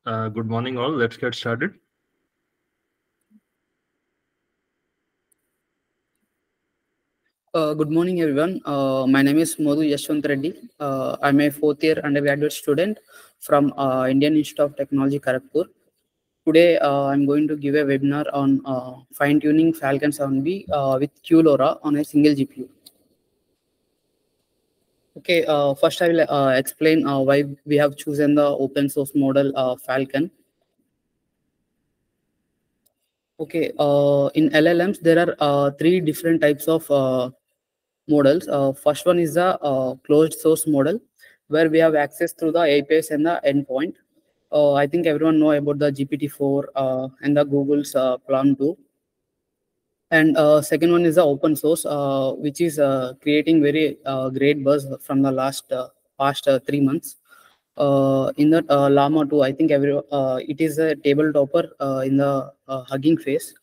Good morning, all. Let's get started. Good morning, everyone. My name is Jaswanth. I'm a fourth-year undergraduate student from Indian Institute of Technology, Kharagpur. Today, I'm going to give a webinar on fine-tuning Falcon 7B with QLoRA on a single GPU. Okay, first I will explain why we have chosen the open source model Falcon. Okay, in LLMs, there are three different types of models. First one is the closed source model, where we have access through the APIs and the endpoint. I think everyone know about the GPT-4 and the Google's Plan 2. And second one is the open source, which is creating very great buzz from the past 3 months. In that Llama 2, I think it is a table topper in the Hugging Face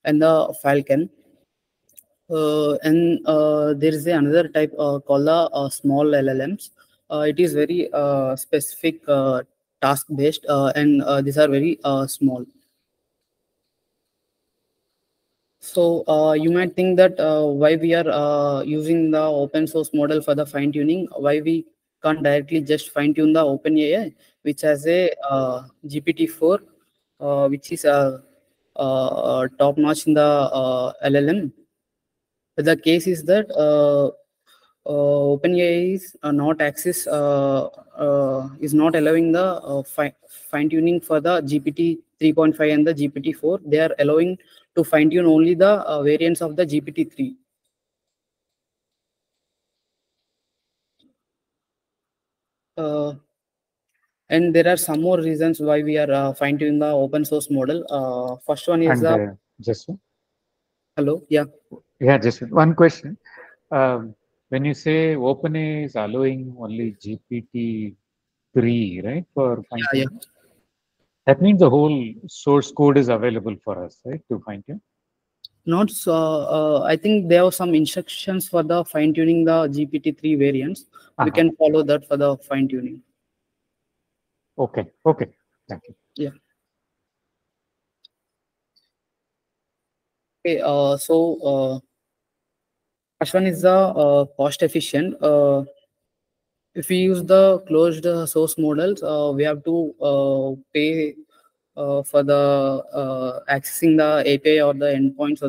and the Falcon. And there is another type called the small LLMs. It is very specific task based, and these are very small. So you might think that why we are using the open source model for the fine tuning, why we can't directly just fine tune the OpenAI, which has a GPT-4, which is top notch in the LLM. The case is that OpenAI is is not allowing the fine tuning for the GPT 3.5 and the GPT-4. They are allowing to fine tune only the variants of the GPT-3. And there are some more reasons why we are fine tuning the open source model. First one is just hello, yeah. Yeah, just one question. When you say OpenAI is allowing only GPT-3, right, for fine tuning, that means the whole source code is available for us, right, to fine tune? Not so. I think there are some instructions for the fine tuning the GPT-3 variants. We can follow that for the fine tuning. Okay. Thank you. Yeah. Okay. So first one is the cost efficient. If we use the closed source models, we have to pay for the accessing the API or the endpoints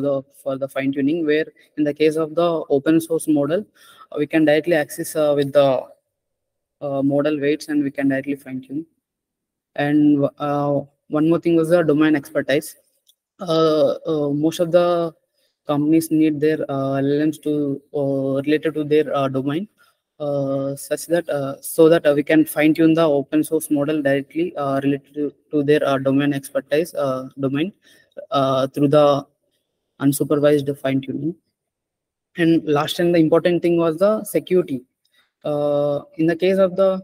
for the fine tuning. Where in the case of the open source model, we can directly access with the model weights, and we can directly fine tune. And one more thing was the domain expertise. Most of the companies need their LLMs to related to their domain, such that so that we can fine tune the open source model directly related to their domain expertise domain through the unsupervised fine tuning. And last and the important thing was the security. In the case of the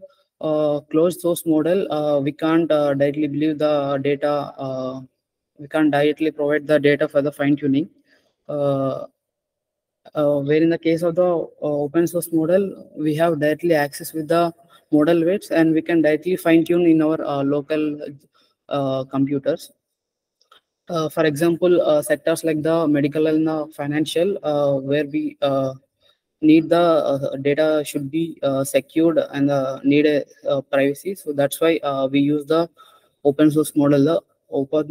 closed source model, we can't directly believe the data. We can't directly provide the data for the fine tuning. Where in the case of the open source model, we have directly access with the model weights, and we can directly fine tune in our local computers. For example, sectors like the medical and the financial, where we need the data should be secured and need a privacy. So that's why we use the open source model for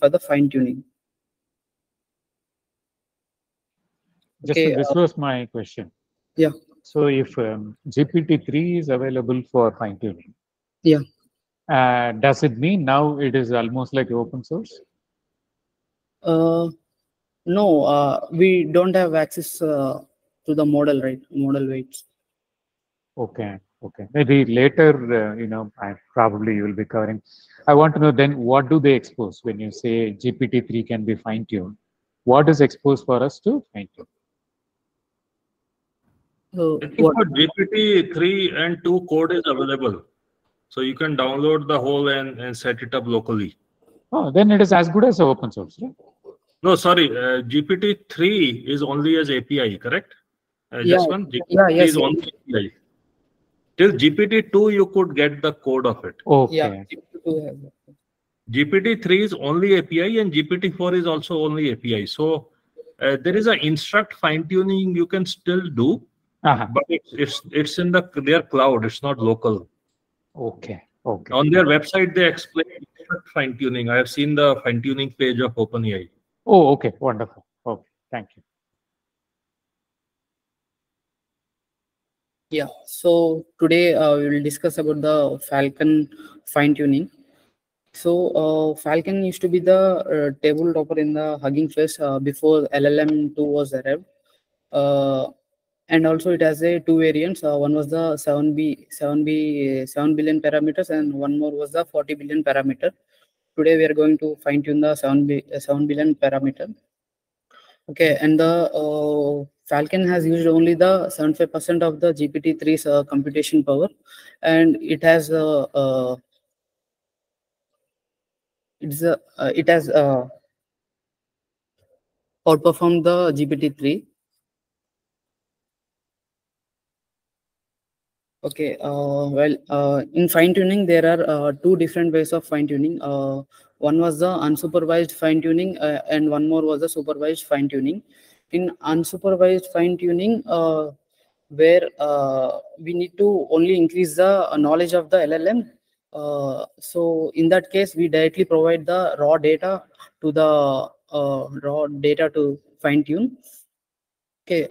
the fine tuning. Okay, this was my question. Yeah. So if GPT-3 is available for fine tuning, yeah, does it mean now it is almost like open source? No, we don't have access to the model, right? Model weights. Okay. Maybe later, probably you will be covering. I want to know then, what do they expose when you say GPT-3 can be fine-tuned? What is exposed for us to fine-tune? I think for GPT-3 and 2 code is available. So you can download the whole and set it up locally. Oh, then it is as good as open source, right? No, sorry. GPT-3 is only as API, correct? Just one. GPT is only API. Till GPT-2, you could get the code of it. Okay. Yeah, GPT-3 is only API and GPT-4 is also only API. So there is an instruct fine-tuning you can still do, but it's in their cloud. It's not local. Okay. Okay. On their website, they explain instruct fine-tuning. I have seen the fine-tuning page of OpenAI. Oh, okay. Wonderful. Okay. Thank you. Yeah. So today we will discuss about the Falcon fine-tuning. So Falcon used to be the table topper in the Hugging Face before LLM 2 was arrived. And also it has a two variants. One was the 7 billion parameters, and one more was the 40 billion parameter. Today we are going to fine tune the 7 billion parameter. Okay, and the Falcon has used only the 75% of the GPT-3's computation power, and it has outperformed the GPT-3. Okay, in fine tuning, there are two different ways of fine tuning. One was the unsupervised fine tuning, and one more was the supervised fine tuning. In unsupervised fine tuning, where we need to only increase the knowledge of the LLM. So in that case, we directly provide the raw data to fine tune. Okay.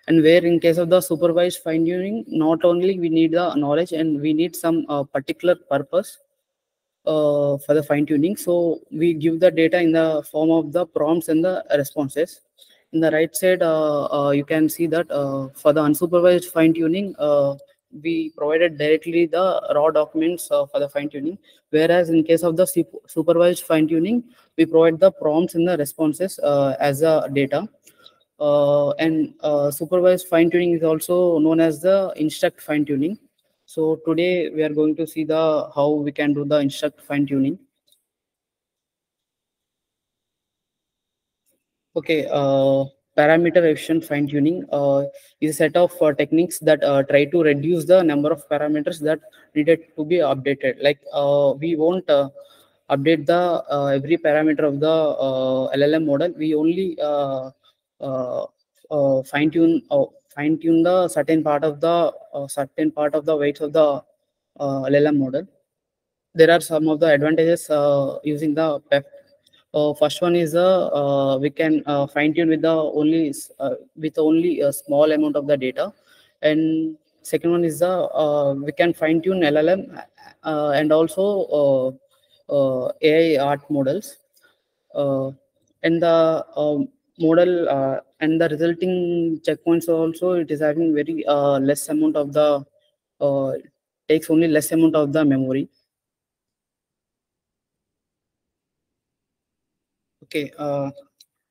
And where in case of the supervised fine tuning, not only we need the knowledge and we need some particular purpose for the fine tuning. So we give the data in the form of the prompts and the responses. In the right side, you can see that for the unsupervised fine tuning, we provided directly the raw documents for the fine tuning. Whereas in case of the supervised fine tuning, we provide the prompts and the responses as a data. And supervised fine tuning is also known as the instruct fine tuning. So today we are going to see the how we can do the instruct fine tuning. Okay, parameter efficient fine tuning is a set of techniques that try to reduce the number of parameters that needed to be updated. Like we won't update the every parameter of the LLM model. We only fine tune the certain part of the weights of the LLM model. There are some of the advantages using the PEP. First one is we can fine tune with only a small amount of the data, and second one is we can fine tune LLM and also AI art models, and the model and the resulting checkpoints also, it is having very less amount of the takes only less amount of the memory. Okay,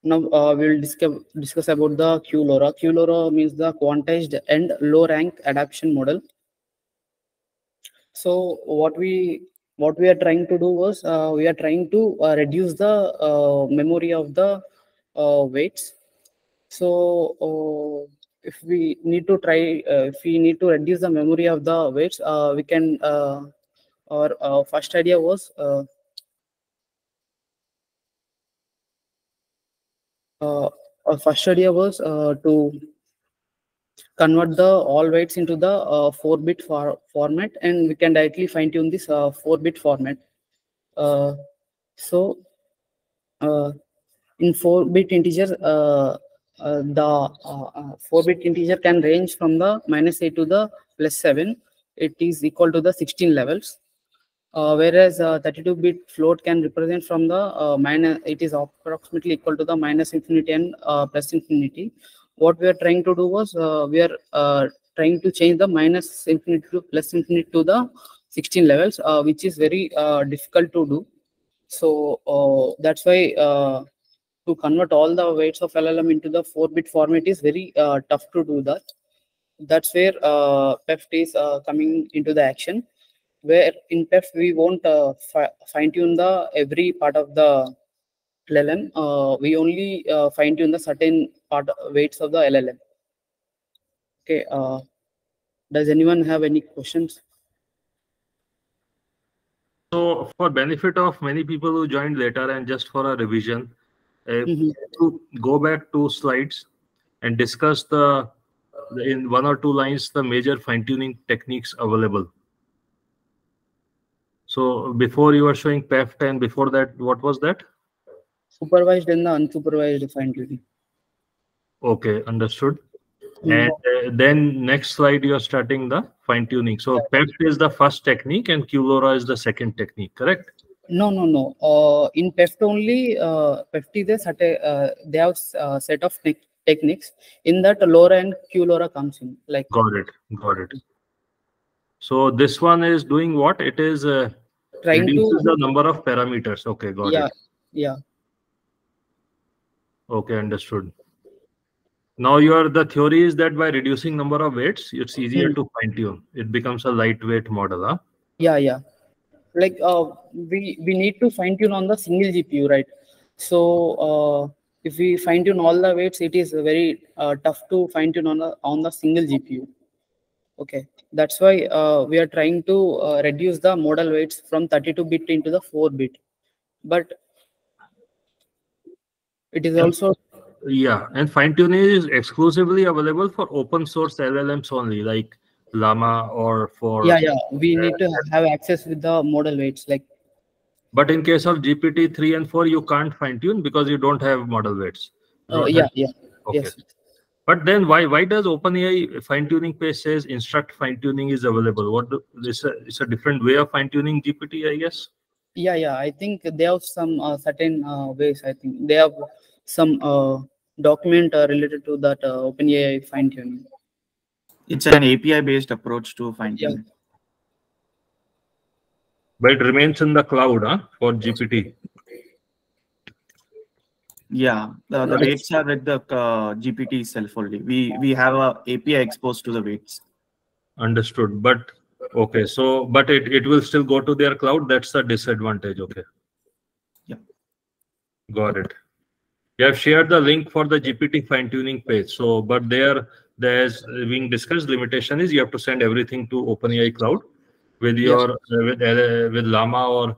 now we'll discuss about the QLoRA. QLoRA means the quantized and low rank adaptation model. So what we are trying to do was we are trying to reduce the memory of the weights. So if we need to reduce the memory of the weights, we can. Our first idea was. Our first idea was to convert the all weights into the 4-bit format, and we can directly fine tune this 4-bit format. So in 4-bit integers, the 4-bit integer can range from the -8 to the +7. It is equal to the 16 levels. Whereas 32-bit float can represent from the it is approximately equal to the -infinity and +infinity. What we are trying to do was we are trying to change the -infinity to +infinity to the 16 levels, which is very difficult to do. So that's why to convert all the weights of LLM into the 4-bit format is very tough to do that. That's where PEFT is coming into the action. Where in PEFT we won't fine tune the every part of the LLM. We only fine tune the certain weights of the LLM. Okay. Does anyone have any questions? So for benefit of many people who joined later and just for a revision, to go back 2 slides and discuss in 1 or 2 lines the major fine-tuning techniques available. So before you were showing PEFT, and before that, what was that? Supervised and the unsupervised fine-tuning. Okay, understood. And then next slide, you are starting the fine-tuning. So PEFT is the first technique and QLoRA is the second technique, correct? No. In PEFT only, PEFT is they have a set of techniques. In that, LoRa and QLoRA comes in. Like. Got it. So this one is doing what? It is trying reduces to the number of parameters. Okay, got it. Yeah. Okay, understood. Now the theory is that by reducing number of weights, it's easier to fine tune. It becomes a lightweight model, huh? Yeah. Like we need to fine tune on the single GPU, right? So if we fine tune all the weights, it is very tough to fine tune on the single GPU. Okay, that's why we are trying to reduce the model weights from 32-bit into the 4-bit, but it is also. Yeah, and fine tuning is exclusively available for open source LLMs only, like Llama or for. Yeah. We need to have access with the model weights, like. But in case of GPT 3 and 4, you can't fine tune because you don't have model weights. Yeah. Okay. Yes. But then why does OpenAI fine tuning page says instruct fine tuning is available? It's a different way of fine tuning GPT, I guess. Yeah. I think they have some certain ways. I think they have some document related to that OpenAI fine tuning. It's an API based approach to fine tuning. Yeah. But it remains in the cloud, huh, for GPT. Yeah, the weights are with the GPT itself only. We have a API exposed to the weights. Understood. But okay, so but it will still go to their cloud. That's the disadvantage. Okay. Yeah. Got it. You have shared the link for the GPT fine tuning page. So, but there's being discussed limitation is you have to send everything to OpenAI cloud. With your with Llama or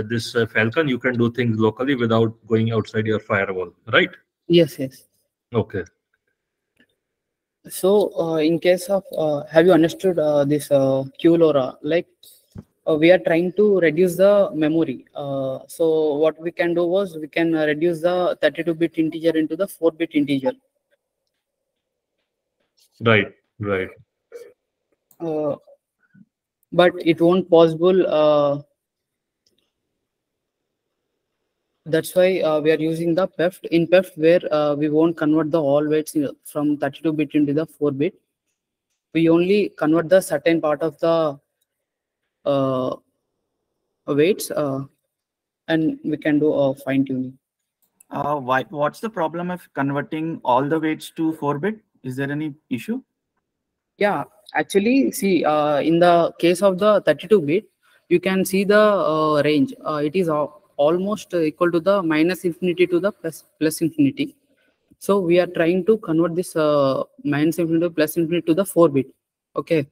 this Falcon, you can do things locally without going outside your firewall, right? Yes. Okay. So in case of have you understood this QLoRA? Like we are trying to reduce the memory. So what we can do was we can reduce the 32-bit integer into the 4-bit integer. Right. But it won't possible. That's why we are using the PEFT. In PEFT, where we won't convert the all weights from 32-bit into the 4-bit. We only convert the certain part of the weights, and we can do fine tuning. What's the problem of converting all the weights to 4-bit? Is there any issue? Yeah, actually, see, in the case of the 32-bit, you can see the range. It is almost equal to the minus infinity to the plus infinity. So we are trying to convert this minus infinity to plus infinity to the 4-bit. Okay.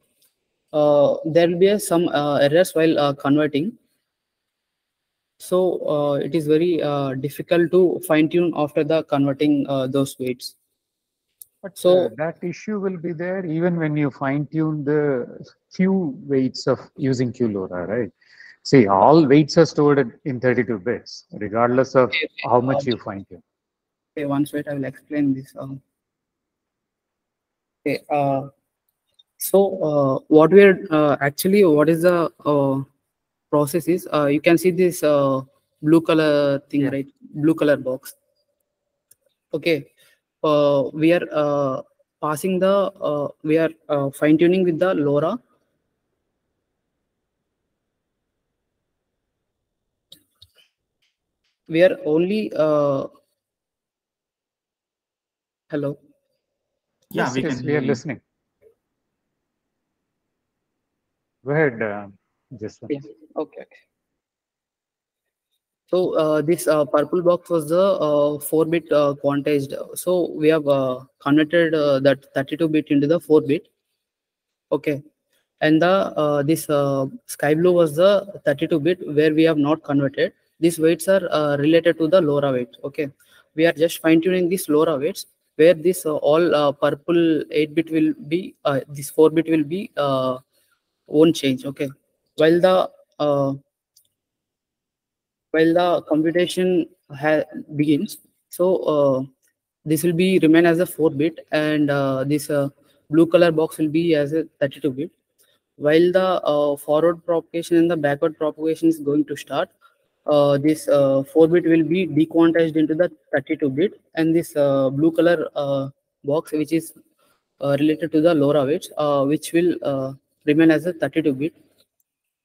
There will be some errors while converting. So it is very difficult to fine tune after the converting those weights. But so that issue will be there even when you fine tune the few weights of using QLoRA, right? See, all weights are stored in 32 bits, regardless of how much you fine tune. Okay, once wait, I will explain this. Okay. So what we are actually, what is the process is, you can see this blue color thing, right? Blue color box. Okay. We are passing the, we are fine tuning with the LoRa. We are only, hello. Yeah, yes, we are listening. Go ahead, Jaswanth. Yeah. Okay. So this purple box was the 4-bit quantized. So we have converted that 32-bit into the 4-bit. Okay. and the this sky blue was the 32-bit where we have not converted. These weights are related to the LoRa weights. Okay, we are just fine tuning these LoRa weights where this all purple 8-bit will be this 4-bit will be won't change. Okay, while the computation begins, so this will be remain as a 4-bit, and this blue color box will be as a 32-bit. While the forward propagation and the backward propagation is going to start, this 4-bit will be dequantized into the 32-bit, and this blue color box, which is related to the LoRa weights, which will remain as a 32-bit.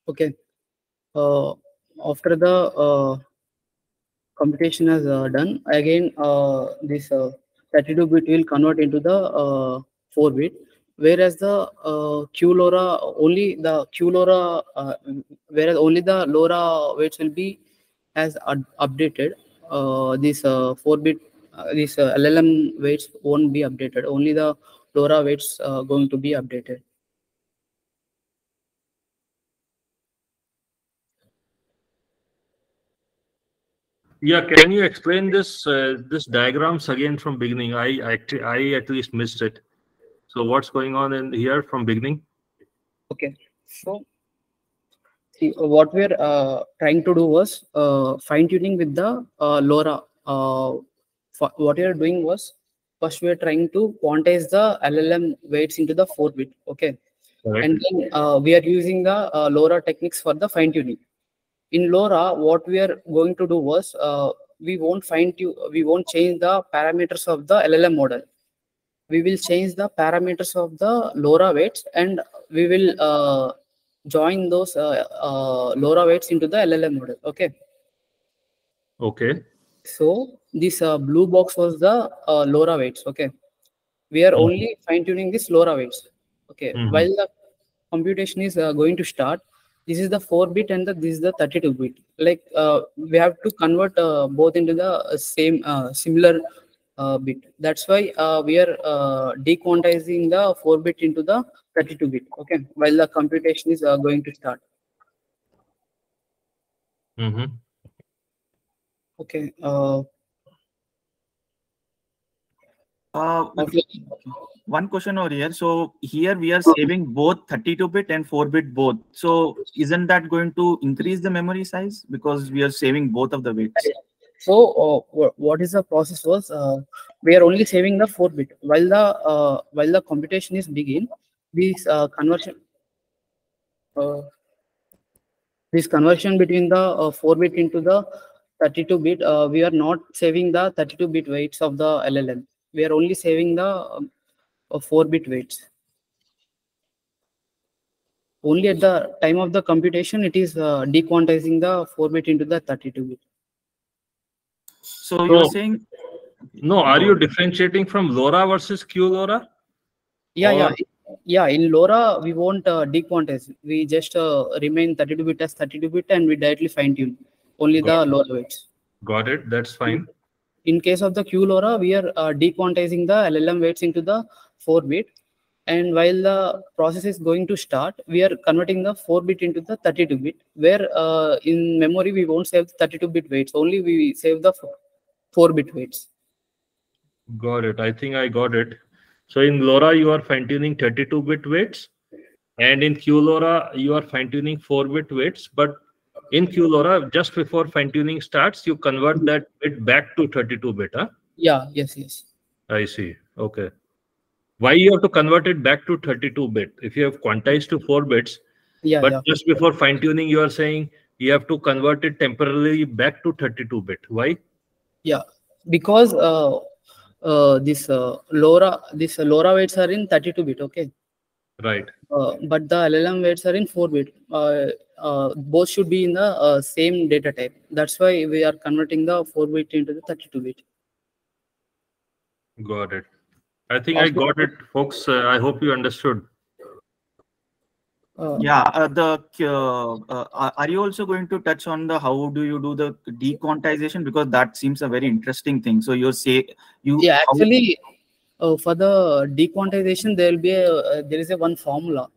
Okay. After the computation is done, again this 32-bit will convert into the 4-bit, whereas the QLoRa only the QLoRa whereas only the LoRa weights will be as updated. This 4-bit this LLM weights won't be updated. Only the LoRa weights going to be updated. Yeah, can you explain this this diagrams again from beginning? I at least missed it. So what's going on in here from beginning? Okay, so see what we're trying to do was fine tuning with the LoRa. What we are doing was first we are trying to quantize the LLM weights into the 4-bit. Okay, Correct. and then we are using the LoRa techniques for the fine tuning. In LoRa, what we are going to do was we won't change the parameters of the LLM model. We will change the parameters of the LoRa weights, and we will join those LoRa weights into the LLM model. Okay. Okay. So this blue box was the LoRa weights. Okay. We are only fine tuning this LoRa weights. Okay. While the computation is going to start, this is the 4-bit and this is the 32-bit. Like we have to convert both into the same similar bit. That's why we are dequantizing the 4-bit into the 32-bit. Okay, while the computation is going to start. Okay. One question over here. So here we are saving both 32-bit and 4-bit both. So isn't that going to increase the memory size because we are saving both of the weights? So what is the process was we are only saving the 4-bit while the computation is begin. This conversion between the 4-bit into the 32-bit, we are not saving the 32-bit weights of the LLM. We are only saving the 4-bit weights. Only at the time of the computation, it is dequantizing the 4-bit into the 32-bit. So you're saying? No, are you differentiating from LoRa versus QLoRa? Yeah. In LoRa, we won't dequantize. We just remain 32-bit as 32-bit, and we directly fine tune only the LoRa weights. Got it. That's fine. In case of the QLoRa, we are dequantizing the LLM weights into the 4-bit, and while the process is going to start, we are converting the 4-bit into the 32-bit, where in memory we won't save the 32-bit weights, only we save the 4-bit weights. Got it. I think I got it. So in LoRa, you are fine-tuning 32-bit weights, and in QLoRa, you are fine-tuning 4-bit weights, but in QLoRa, just before fine-tuning starts, you convert that bit back to 32-bit, huh? Yeah, yes. I see. Okay. Why you have to convert it back to 32-bit? If you have quantized to 4 bits, just before fine-tuning, you are saying you have to convert it temporarily back to 32-bit. Why? Yeah, because this LoRa weights are in 32-bit, okay? Right. But the LLM weights are in 4-bit. Both should be in the same data type. That's why we are converting the 4-bit into the 32-bit. Got it. I think I got it, folks. I hope you understood. Are you also going to touch on the how do you do the dequantization, because that seems a very interesting thing? So for the dequantization there is one formula.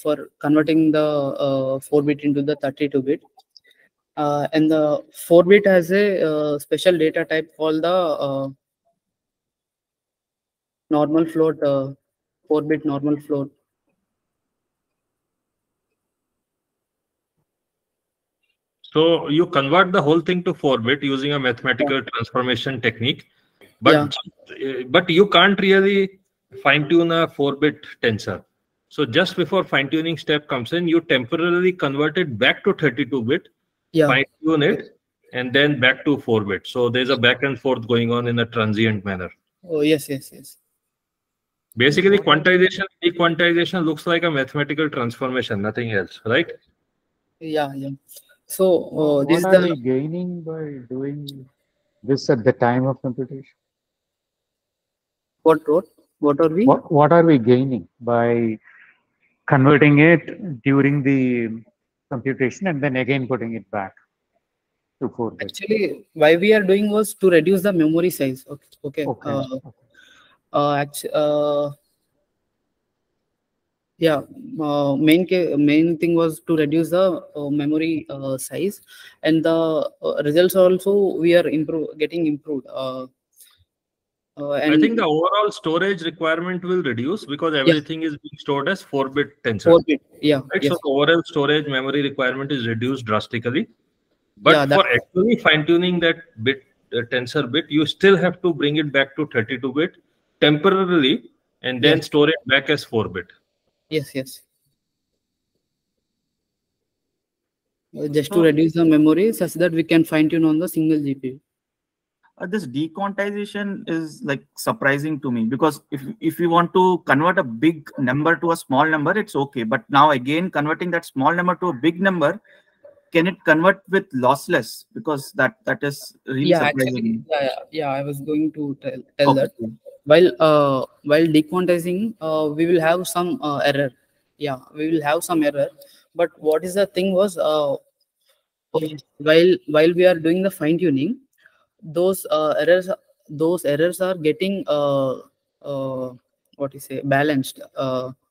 for converting the 4-bit into the 32-bit. And the 4-bit has a special data type called the normal float, 4-bit normal float. So you convert the whole thing to 4-bit using a mathematical transformation technique, but you can't really fine-tune a 4-bit tensor. So just before fine-tuning step comes in, you temporarily convert it back to 32-bit, fine-tune it, and then back to 4-bit. So there's a back and forth going on in a transient manner. Oh, yes. Basically, quantization, dequantization looks like a mathematical transformation, nothing else, right? Yeah. So what are we gaining by doing this at the time of computation? What are we? What are we gaining by converting it during the computation and then again putting it back to 4-bit? Actually, why we are doing was to reduce the memory size. Okay. Main thing was to reduce the memory size, and the results also we are getting improved. I think the overall storage requirement will reduce because everything is being stored as 4-bit tensor. 4-bit, right? So the overall storage memory requirement is reduced drastically. But for actually fine-tuning that bit tensor bit, you still have to bring it back to 32-bit temporarily and then store it back as 4-bit. Yes. Just to reduce the memory such that we can fine-tune on the single GPU. This dequantization is like surprising to me, because if you want to convert a big number to a small number, it's okay. But now again, converting that small number to a big number, can it convert with lossless? Because that is really surprising. Actually, I was going to tell that. While dequantizing, we will have some error. Yeah, we will have some error. But what is the thing was, while we are doing the fine tuning, those errors are getting balanced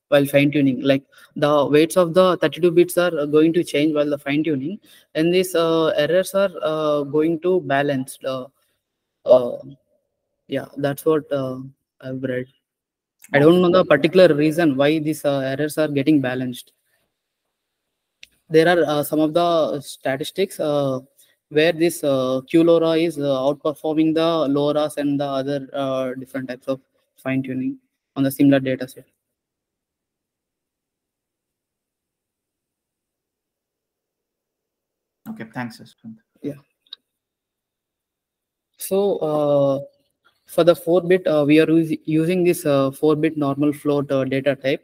while fine tuning. Like the weights of the 32 bits are going to change while the fine tuning, and these errors are going to balance. That's what I've read. I don't know the particular reason why these errors are getting balanced. There are some of the statistics where this QLoRA is outperforming the LoRa's and the other different types of fine tuning on the similar data set. Okay, thanks, Jaswanth. Yeah. So for the 4-bit, we are using this 4-bit normal float data type.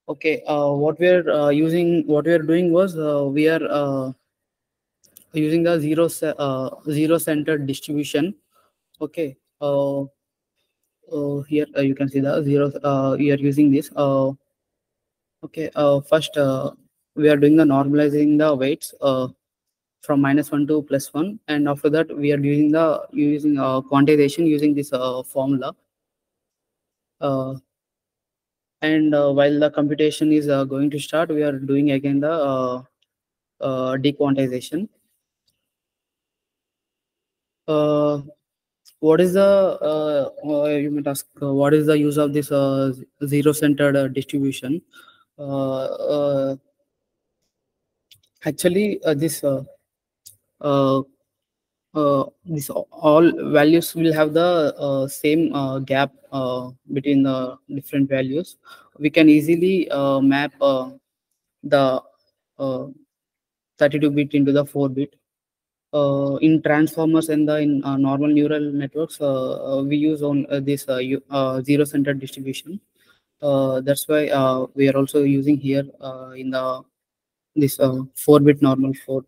Okay, what we are doing was we are using the zero-centered distribution. Okay, here you can see the zeros. We are using this. Okay, first we are doing the normalizing the weights from -1 to +1, and after that we are using quantization using this formula. And while the computation is going to start, we are doing again the dequantization. What is the you might ask, what is the use of this zero-centered distribution? Actually, this all values will have the same gap between the different values. We can easily map the 32-bit into the 4-bit. In transformers and in normal neural networks, we use on this zero-centered distribution. That's why we are also using here in this 4-bit normal float.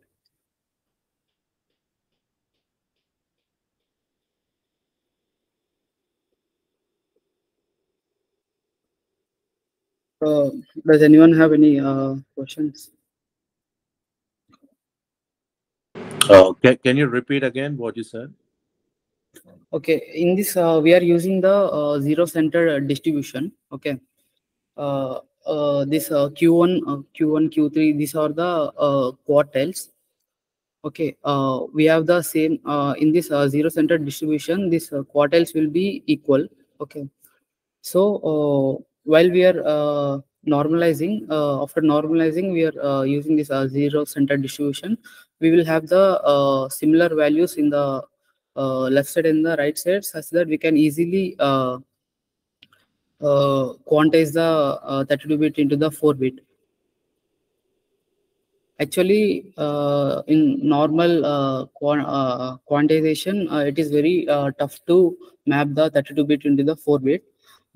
Does anyone have any questions? Can you repeat again what you said? Okay, in this we are using the zero-centered distribution. Okay, this Q1, Q3, these are the quartiles. Okay, we have the same in this zero-centered distribution. These quartiles will be equal. Okay, so while we are normalizing, after normalizing, we are using this zero-centered distribution. We will have the similar values in the left side and the right side, such that we can easily quantize the 32-bit into the 4-bit. Actually, in normal quantization, it is very tough to map the 32-bit into the 4-bit.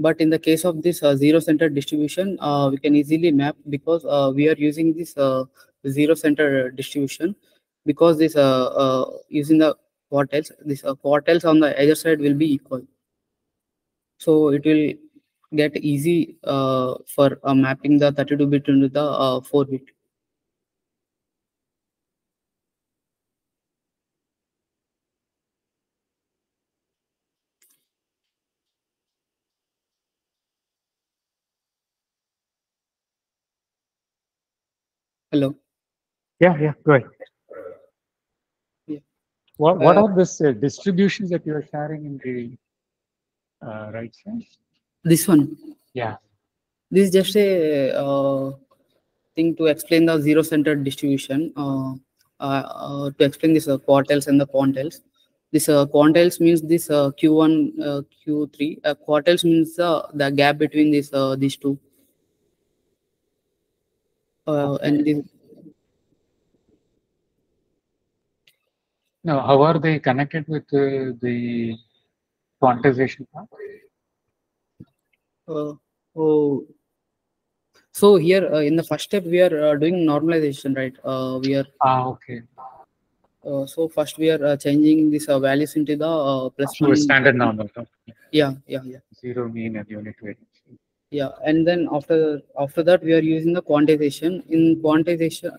But in the case of this zero-centered distribution, we can easily map, because we are using this zero-centered distribution, because this using the quartiles, this quartiles on the other side will be equal. So it will get easy for mapping the 32-bit into the 4-bit. Hello. Yeah, go ahead. Yeah. What are these distributions that you are sharing in the right side? This one. Yeah. This is just a thing to explain the zero-centered distribution. To explain this quartiles and the quantiles. This quantiles means this Q1, Q3. Quartiles means the gap between these two. And this. Now, how are they connected with the quantization part? So here in the first step, we are doing normalization, right? We are. Okay. So first we are changing these values into the plus one. Standard normal. Yeah. Zero mean and unit variance. Yeah, and then after that we are using the quantization. In quantization,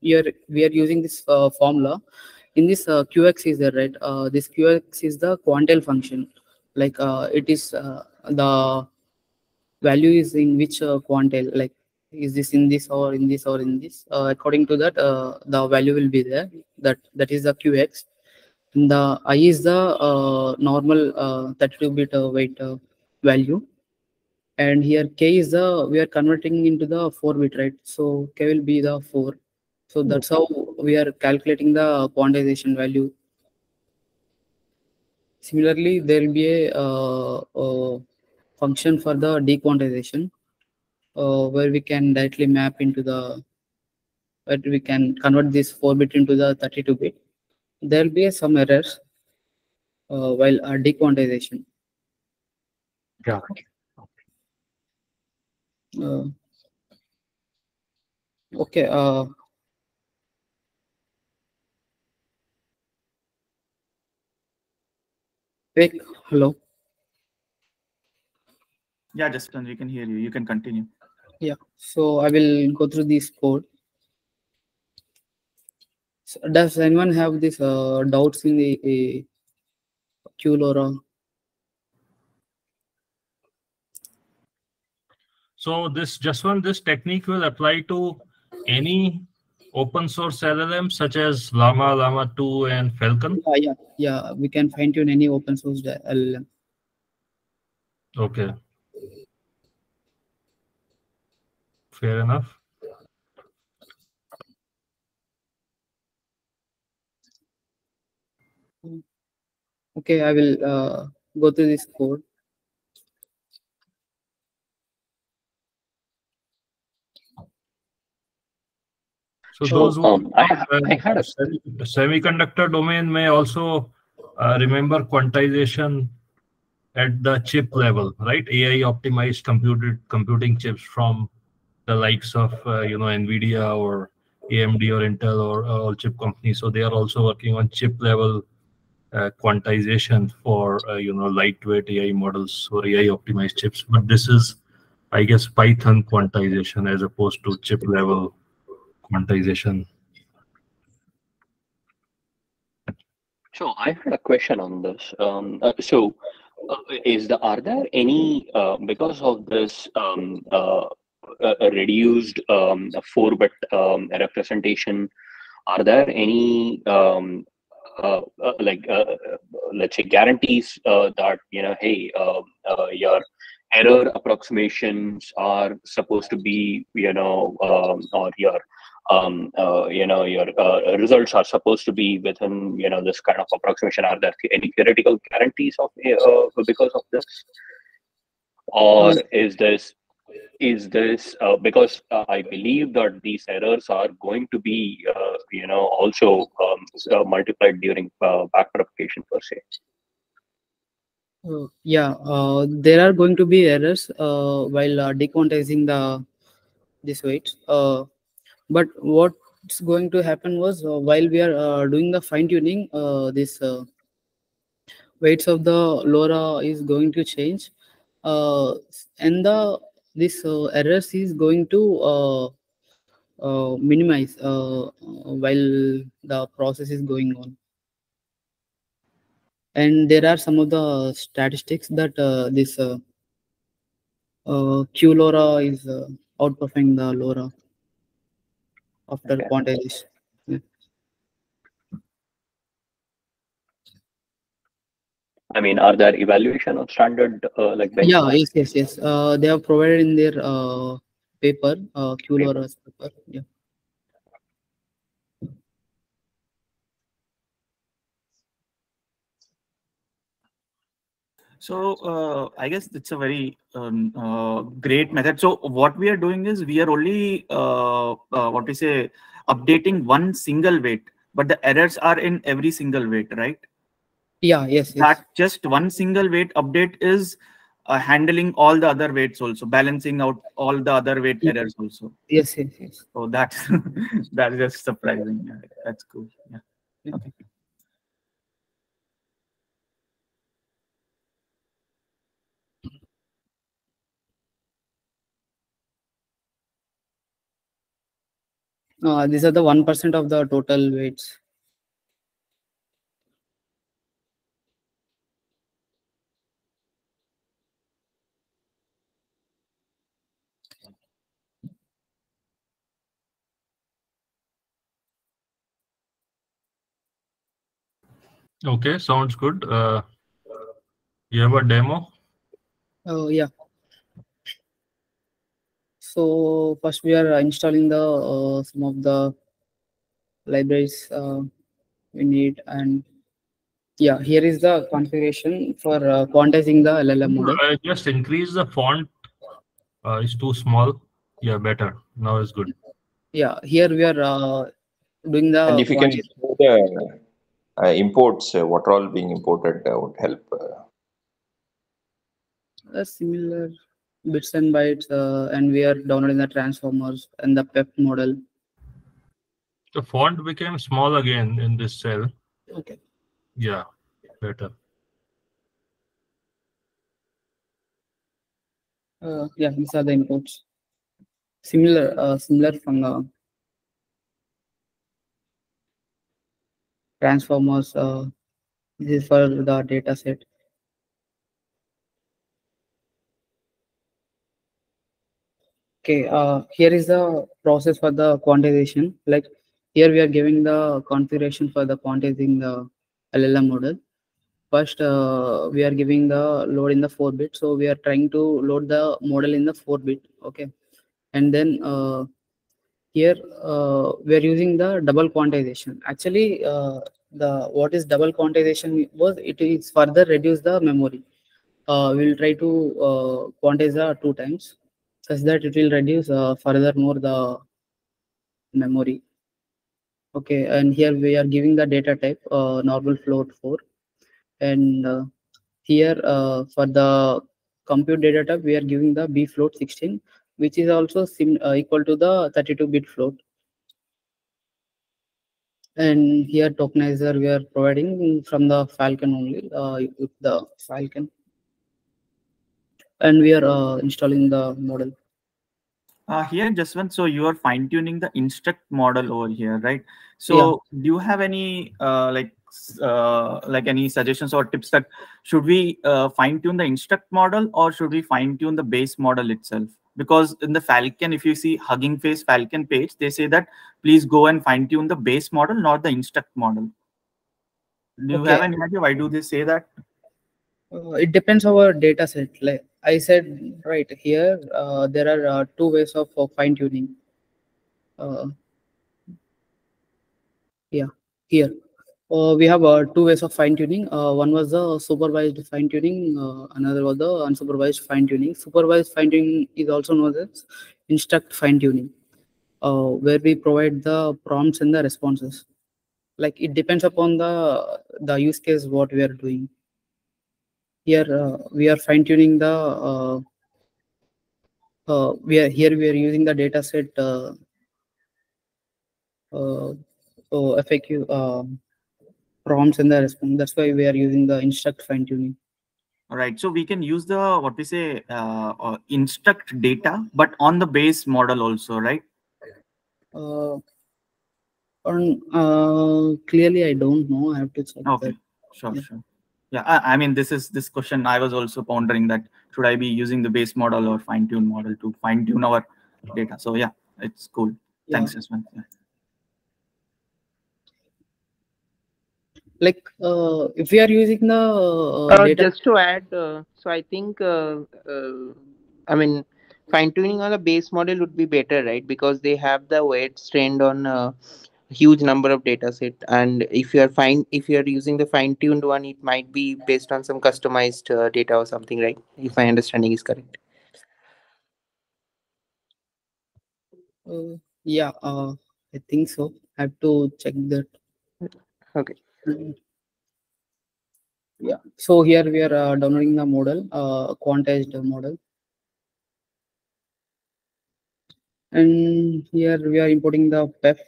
we are using this formula. In this QX is there, right? This QX is the quantile function. Like it is the value is in which quantile. Like, is this in this or in this or in this? According to that, the value will be there. That is the QX. And the I is the normal 32-bit weight value. And here K is we are converting into the 4-bit, right? So K will be the 4. So that's how we are calculating the quantization value. Similarly, there will be a function for the dequantization, where we can directly map into where we can convert this 4-bit into the 32-bit. There will be some errors while dequantization. Got it. Okay. Hello. Yeah, Justin, we can hear you. You can continue. Yeah. So I will go through this code. So does anyone have this doubts in the QLoRA? So this technique will apply to any open source LLM such as Llama, Llama 2, and Falcon? Yeah. We can fine tune any open source LLM. Okay. Fair enough. Okay, I will go through this code. So those who semiconductor domain may also remember quantization at the chip level, right? AI optimized computing chips from the likes of NVIDIA or AMD or Intel or all chip companies. So they are also working on chip level quantization for lightweight AI models or AI optimized chips. But this is, I guess, Python quantization as opposed to chip level quantization. So I had a question on this. Are there any because of this a reduced 4-bit representation, are there any let's say guarantees that hey, your error approximations are supposed to be or your your results are supposed to be within this kind of approximation? Are there any theoretical guarantees of because of this, or is this because I believe that these errors are going to be also multiplied during backpropagation per se? Yeah, there are going to be errors while dequantizing this weights. But what's going to happen was while we are doing the fine tuning, this weights of the LoRa is going to change, and this errors is going to minimize while the process is going on. And there are some of the statistics that this QLoRA is outperforming the LoRa after quantization. Yeah. I mean, are there evaluation of standard like benchmarks? Yes. They have provided in their paper, QLoRA's paper. Yeah. So I guess it's a very great method. So what we are doing is we are only what we say updating one single weight, but the errors are in every single weight, right? Yeah. Yes. That just one single weight update is handling all the other weights also, balancing out all the other weight errors also. Yes. So that's that's just surprising. Yeah, that's cool. Yeah. Okay. These are the 1% of the total weights. Okay, sounds good. You have a demo? Yeah. So first we are installing the some of the libraries we need, and yeah, here is the configuration for quantizing the LLM model. Just increase the font. It's too small. Yeah, better. Now it's good. Yeah, here we are doing the. And if you can show the imports, what are all being imported would help. Similar bits and bytes, and we are downloading the transformers and the PEP model. The font became small again in this cell. Okay. Yeah, better. Yeah, these are the inputs. Similar from the transformers. This is for the data set. Okay, here is the process for the quantization. Like here we are giving the configuration for the quantizing the LLM model. First, we are giving the load in the 4-bit. So we are trying to load the model in the 4-bit. Okay, and then here we are using the double quantization. Actually, what is double quantization was it is further reduce the memory. We'll try to quantize 2 times, such that it will reduce furthermore the memory. Okay, and here we are giving the data type normal float 4, and here for the compute data type we are giving the B float 16, which is also equal to the 32-bit float. And here tokenizer we are providing from the Falcon only with the Falcon, and we are installing the model. Here, Jaswanth, so you are fine-tuning the instruct model over here, right? So do you have any like any suggestions or tips that should we fine-tune the instruct model, or should we fine-tune the base model itself? Because in the Falcon, if you see Hugging Face Falcon page, they say that please go and fine tune the base model, not the instruct model. Do you have any idea why do they say that? It depends on our data set. Like I said right here, there are two ways of fine tuning. Yeah, here we have two ways of fine tuning. One was the supervised fine tuning, another was the unsupervised fine tuning. Supervised fine tuning is also known as instruct fine tuning, where we provide the prompts and the responses. Like it depends upon the use case what we are doing. Here we are fine tuning the we are using the data set FAQ prompts and the response. That's why we are using the instruct fine tuning. All right, so we can use the what we say instruct data, but on the base model also, right? Clearly, I don't know. I have to check. Okay, that. Sure. Yeah, I mean, this question I was also pondering that should I be using the base model or fine tune model to fine tune our data. So yeah, it's cool. Yeah. Thanks, Jaswanth. Yeah. Like if we are using the data, just to add, so I think I mean fine tuning on the base model would be better, right? Because they have the weights trained on huge number of data set, and if you are using the fine-tuned one, it might be based on some customized data or something, right? If my understanding is correct. Yeah, I think so. I have to check that. Okay. Yeah, so here we are downloading the model, quantized model, and here we are importing the PEF.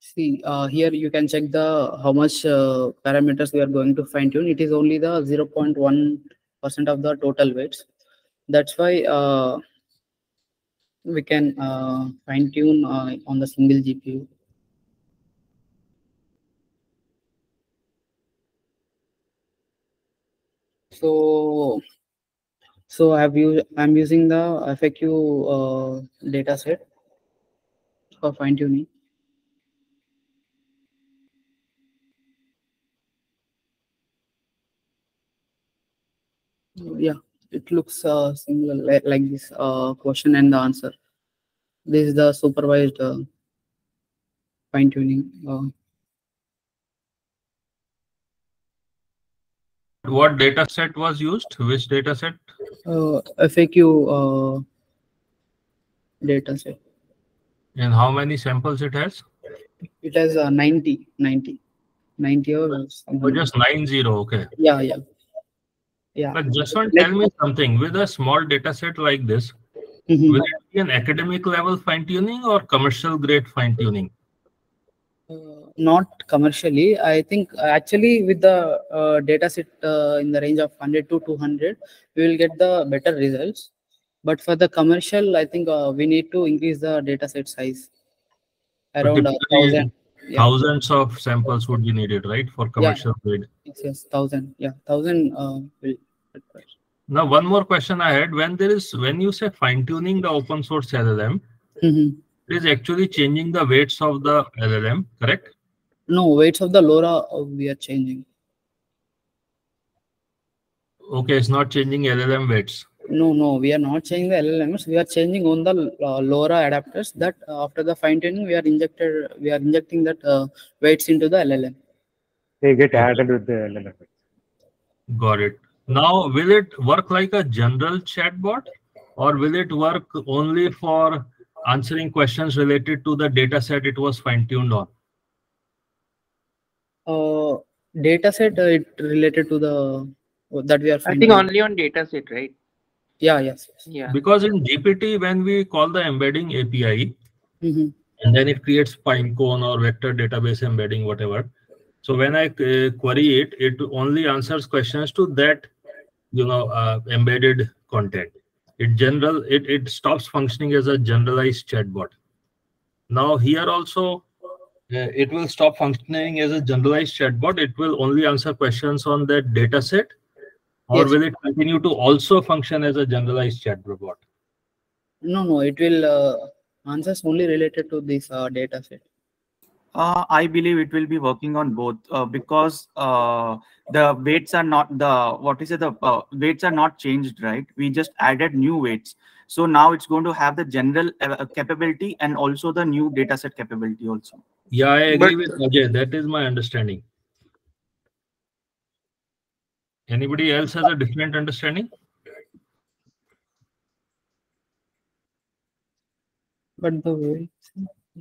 See, here you can check the how much parameters we are going to fine tune. It is only the 0.1% of the total weights. That's why we can fine tune on the single GPU. So I'm using the FAQ data set for fine tuning. Yeah, it looks similar like this question and the answer. This is the supervised fine tuning. What data set was used? Which data set? FAQ data set. And how many samples it has? It has 90 or something. Oh, just 90. Okay. Yeah. But Jaswanth, tell me something. With a small data set like this, will it be an academic level fine tuning or commercial grade fine tuning? Not commercially. I think actually with the data set in the range of 100 to 200, we will get the better results. But for the commercial, I think we need to increase the data set size around 1,000. Thousands of samples would be needed, right, for commercial grade? Yes, 1,000. Yeah, 1,000 will. Now, one more question I had. When you say fine tuning the open source LLM, it is actually changing the weights of the LLM, correct? No, weights of the LoRa we are changing. Okay, it's not changing LLM weights. No, we are not changing the LLMs. We are changing on the LoRa adapters that after the fine tuning we are injecting that weights into the LLM. They get added with the LLM. Got it. Now, will it work like a general chatbot, or will it work only for answering questions related to the data set it was fine-tuned on? Data set it related to the that we are I think only on data set, right? Yes. Yeah. Because in GPT, when we call the embedding API, and then it creates pinecone or vector database embedding, whatever. So when I query it, it only answers questions to that, embedded content. It stops functioning as a generalized chatbot. Now here also, it will stop functioning as a generalized chatbot. It will only answer questions on that data set Or will it continue to also function as a generalized chat robot? No, it will answers only related to this data set. I believe it will be working on both because the weights are not the weights are not changed, right? We just added new weights. So now it's going to have the general capability and also the new dataset capability also. Yeah, I agree with Ajay. That is my understanding. Anybody else has a different understanding? But the way.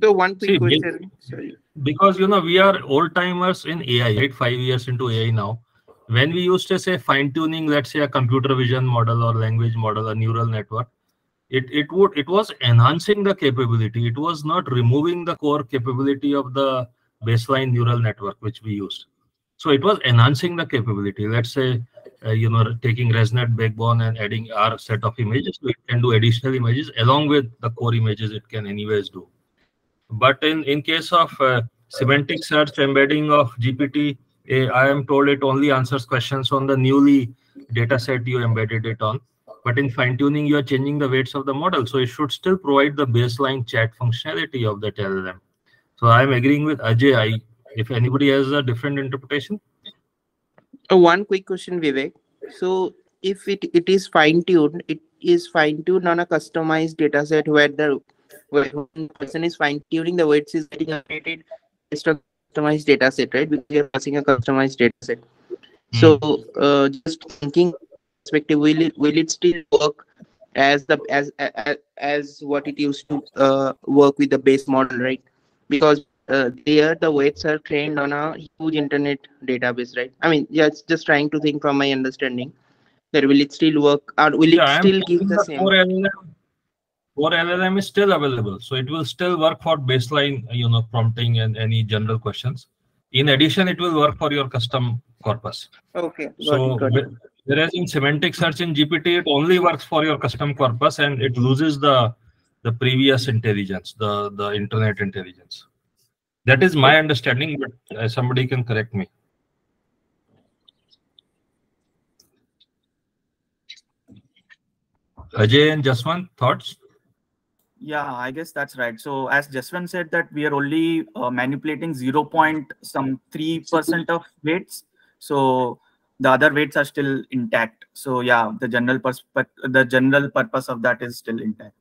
So one quick question. Sorry. Because we are old timers in AI, right? 5 years into AI now. When we used to say fine tuning, let's say a computer vision model or language model, a neural network, it was enhancing the capability. It was not removing the core capability of the baseline neural network which we used. So it was enhancing the capability. Let's say taking ResNet backbone and adding our set of images, so it can do additional images along with the core images it can anyways do. But in case of semantic search embedding of GPT, I am told it only answers questions on the newly data set you embedded it on. But in fine tuning, you are changing the weights of the model. So it should still provide the baseline chat functionality of that LLM. So I'm agreeing with Ajay. If anybody has a different interpretation. One quick question, Vivek. So if it is fine-tuned, it is fine-tuned on a customized data set where the when person is fine-tuning, the weights is getting updated based on customized data set, right? Because you're passing a customized data set. So just thinking perspective, will it still work as what it used to work with the base model, right? Because there the weights are trained on a huge internet database, right? I mean, yeah, it's just trying to think from my understanding that will it still work or will it still give the same? Core LLM is still available, so it will still work for baseline, prompting and any general questions. In addition, it will work for your custom corpus. Okay. Got it. Whereas in semantic search in GPT, it only works for your custom corpus and it loses the previous intelligence, the internet intelligence. That is my understanding, but somebody can correct me. Ajay and Jaswanth, thoughts? Yeah, I guess that's right. So as Jaswanth said that we are only manipulating 0.3% of weights. So the other weights are still intact. So yeah, the general purpose of that is still intact.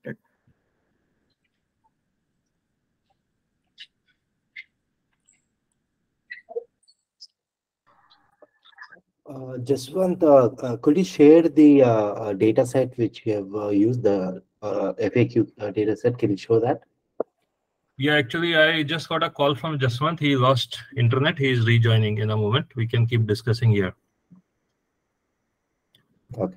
Jaswanth, could you share the data set which you have used, the FAQ data set? Can you show that? Yeah, actually, I just got a call from Jaswanth. He lost internet. He is rejoining in a moment. We can keep discussing here. Okay.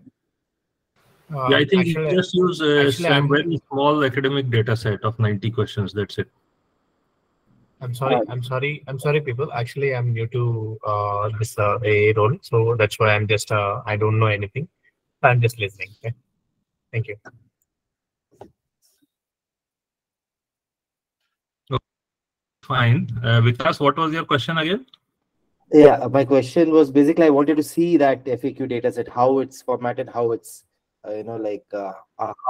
Yeah, I think you just use some very small academic data set of 90 questions. That's it. I'm sorry, people. Actually, I'm new to this AA role, so that's why I'm just I don't know anything. I'm just listening. Okay? Thank you. Okay. Fine. Vikas, what was your question again? Yeah, my question was basically I wanted to see that FAQ data set, how it's formatted, how it's how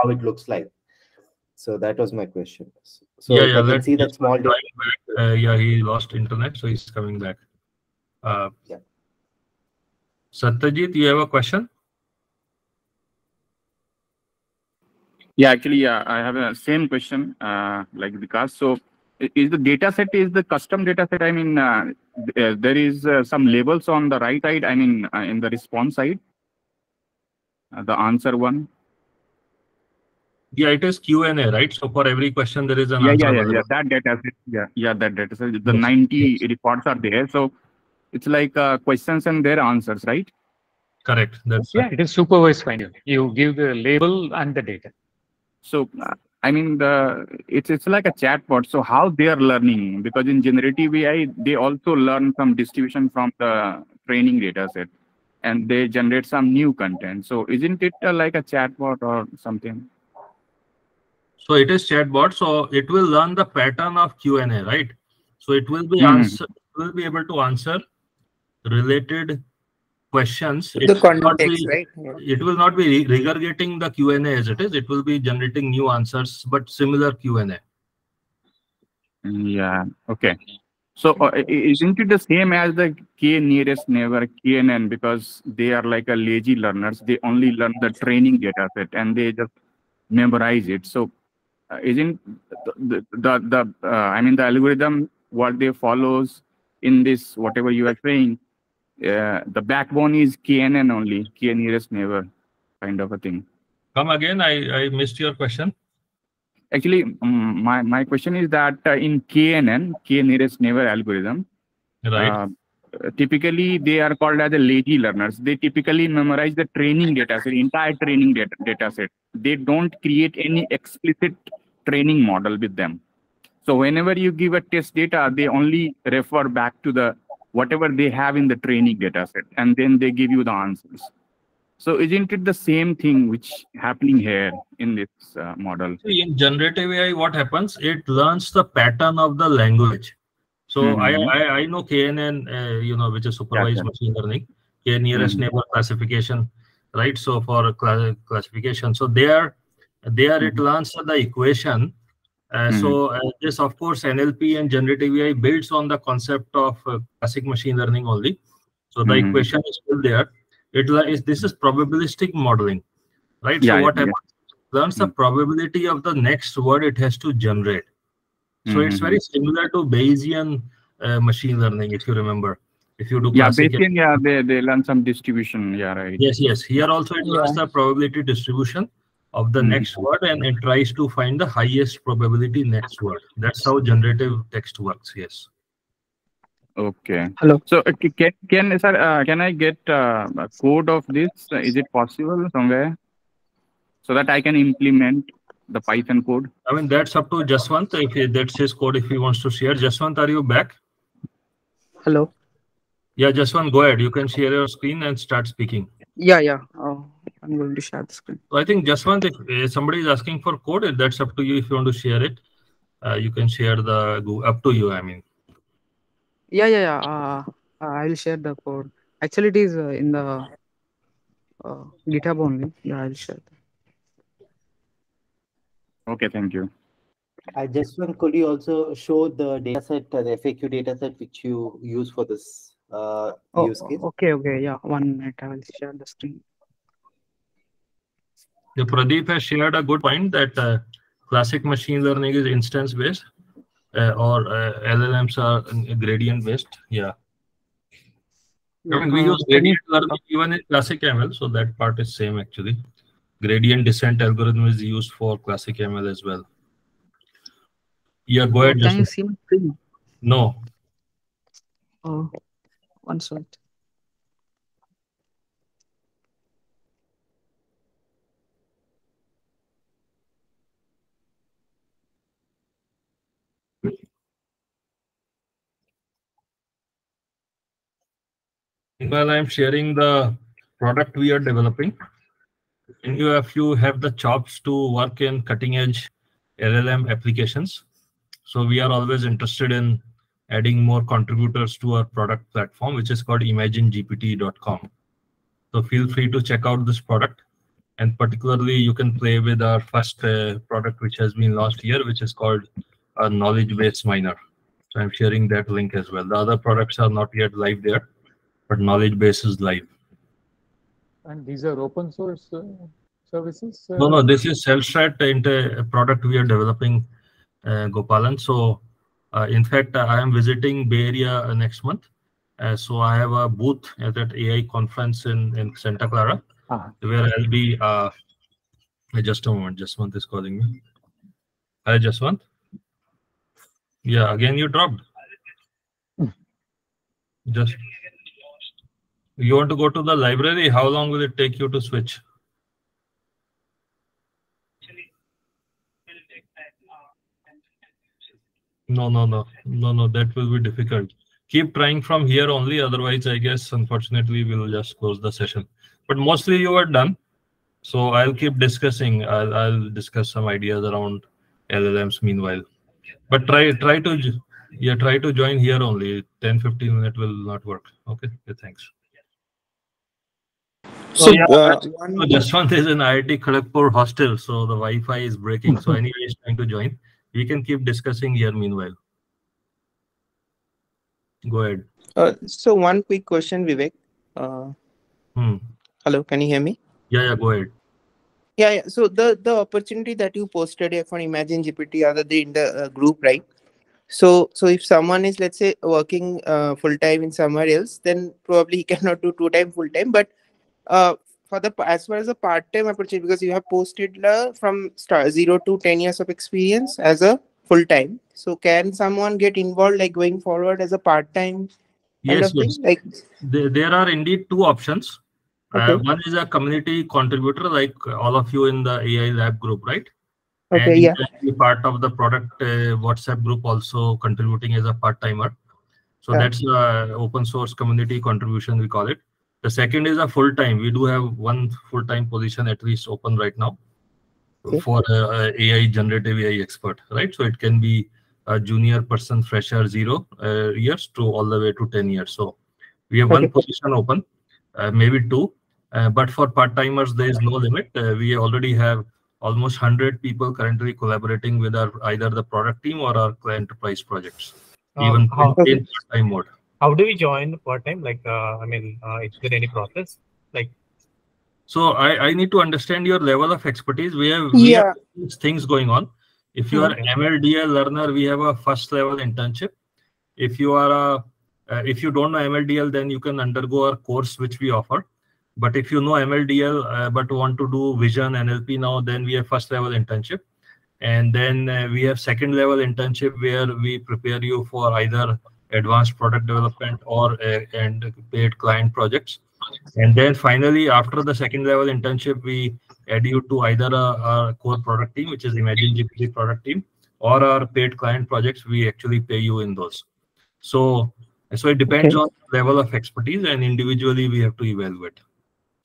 it looks like. So that was my question. So yeah, I can see that small data. Yeah, he lost internet, so he's coming back. Yeah. Satyajit, you have a question? Yeah, actually, I have a same question like Vikas. So is the data set the custom data set? I mean, there is some labels on the right side, I mean, in the response side, the answer one. Yeah, it is Q&A, right? So for every question, there is an answer available. Yeah, that data set. Yeah, that data set. The 90 reports are there. So it's like questions and their answers, right? Correct. That's it is supervised finding. You give the label and the data. So I mean, it's like a chatbot. So how they are learning? Because in generative AI, they also learn some distribution from the training data set, and they generate some new content. So isn't it like a chatbot or something? So it is chatbot. So it will learn the pattern of Q&A, right? So it will be will be able to answer related questions, The context, right? it will not be regurgitating the Q&A as it is. It will be generating new answers, but similar Q&A. Yeah. Okay. So isn't it the same as the K nearest neighbor, KNN, because they are like a lazy learners? They only learn the training data set and they just memorize it. So isn't I mean, the algorithm, what they follows in this, whatever you are saying, the backbone is KNN only, K nearest neighbor kind of a thing. Come again, I missed your question. Actually, my question is that in KNN, K nearest neighbor algorithm, right? Typically they are called as the lazy learners. They typically memorize the training data set, entire training data set. They don't create any explicit training model with them. So whenever you give a test data, they only refer back to the whatever they have in the training data set, and then they give you the answers. So isn't it the same thing which happening here in this model? In generative AI, what happens? It learns the pattern of the language. So I know KNN, you know, which is supervised machine learning, K nearest neighbor classification, right? So for classification, so there it learns the equation. So this, of course, NLP and generative AI builds on the concept of classic machine learning only. So the equation is still there. This is probabilistic modeling, right? So what happens? It learns the probability of the next word it has to generate. So it's very similar to Bayesian machine learning, if you remember. If you do classic, Bayesian, they learn some distribution. Yeah, right. Yes. Here also it learns the probability distribution of the next word, and it tries to find the highest probability next word. That's how generative text works. Yes. Okay. Hello. So can I get a code of this? Is it possible somewhere so that I can implement the Python code? I mean, that's up to Jaswanth. If that's his code, if he wants to share. Jaswanth, are you back? Hello. Yeah, Jaswanth, go ahead. You can share your screen and start speaking. Yeah. I'm going to share the screen. So I think Jaswanth, if somebody is asking for code, that's up to you. If you want to share it, you can share up to you. I mean. Yeah. I will share the code. Actually, it is in the GitHub only. Yeah, I'll share that. Okay, thank you. Could you also show the dataset, the FAQ dataset which you use for this use case? Okay. Yeah, 1 minute. I will share the screen. The Pradeep has shared a good point that classic machine learning is instance based, or LLMs are gradient based. Yeah. I mean, we use gradient learning even in classic ML, so that part is same actually. Gradient descent algorithm is used for classic ML as well. Yeah, go ahead. Can you see my screen? No. Oh, 1 second. While I'm sharing the product we are developing, and if you have the chops to work in cutting edge LLM applications, so we are always interested in adding more contributors to our product platform, which is called ImagineGPT.com. So feel free to check out this product, and particularly you can play with our first product which has been launched here, which is called a knowledge base miner. So I'm sharing that link as well. The other products are not yet live there, but knowledge base is live. And these are open source services? No, this is CellStrat, a product we are developing, Gopalan. So in fact, I am visiting Bay Area next month. So I have a booth at that AI conference in Santa Clara, where I'll be, just a moment, Jaswanth is calling me. Hi, Jaswanth. Yeah, again you dropped. Just, you want to go to the library? How long will it take you to switch? No, that will be difficult. Keep trying from here only, otherwise I guess unfortunately we'll just close the session. But mostly you are done, so I'll keep discussing. I'll discuss some ideas around LLMs meanwhile. But try to join here only. 10-15 minutes will not work. Okay, thanks. So yeah, one. so Jaswanth is in IIT Kharagpur hostel, so the Wi-Fi is breaking. So anyway, he's trying to join. We can keep discussing here meanwhile. Go ahead. So one quick question, Vivek. Hello, can you hear me? Yeah, go ahead. Yeah. So the opportunity that you posted here for Imagine GPT other day in the group, right? So if someone is, let's say, working full time in somewhere else, then probably he cannot do 2 time full time. But for the as far as a part time opportunity, because you have posted from 0 to 10 years of experience as a full time. So can someone get involved, like going forward as a part time kind of thing? Like there are indeed two options. Okay. One is a community contributor, like all of you in the AI lab group, right? Okay, and yeah. You can be part of the product WhatsApp group, also contributing as a part-timer. So that's open source community contribution, we call it. The second is a full-time. We do have one full-time position at least open right now for AI generative AI expert, right? So it can be a junior person, fresher, 0 years to all the way to 10 years. So we have one position open, maybe 2. But for part-timers, there is no limit. We already have almost 100 people currently collaborating with either the product team or our enterprise projects, even in part-time mode. How do we join part-time? Like, is there any process? Like, so I need to understand your level of expertise. We have things going on. If you are MLDL learner, we have a first level internship. If you are if you don't know MLDL, then you can undergo our course which we offer. But if you know MLDL but want to do vision NLP now, then we have first level internship. And then we have second level internship where we prepare you for either advanced product development or and paid client projects. And then finally, after the second level internship, we add you to either a core product team, which is ImagineGPT product team, or our paid client projects. We actually pay you in those. So it depends on level of expertise, and individually we have to evaluate.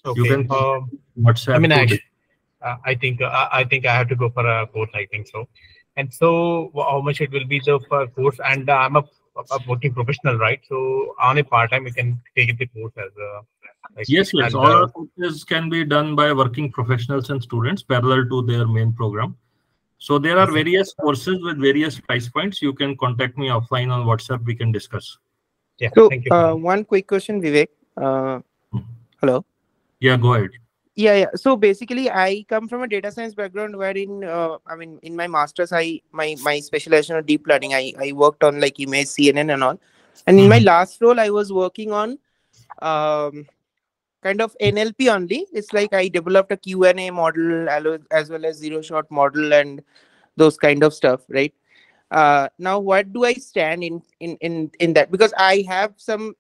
Okay. You can WhatsApp. I think I have to go for a course. I think so. And so, how much it will be the course? And I'm a working professional, right? So on a part time, you can take the course as a. Yes. All our courses can be done by working professionals and students parallel to their main program. So there are various courses with various price points. You can contact me offline on WhatsApp. We can discuss. Yeah. So thank you. one quick question, Vivek. Hello. Yeah, go ahead. Yeah. So basically, I come from a data science background, wherein in my masters, my specialization on deep learning. I worked on like image CNN and all, and in my last role, I was working on kind of NLP only. It's like I developed a Q&A model as well as zero shot model and those kind of stuff, right? Now what do I stand in that? Because I have some,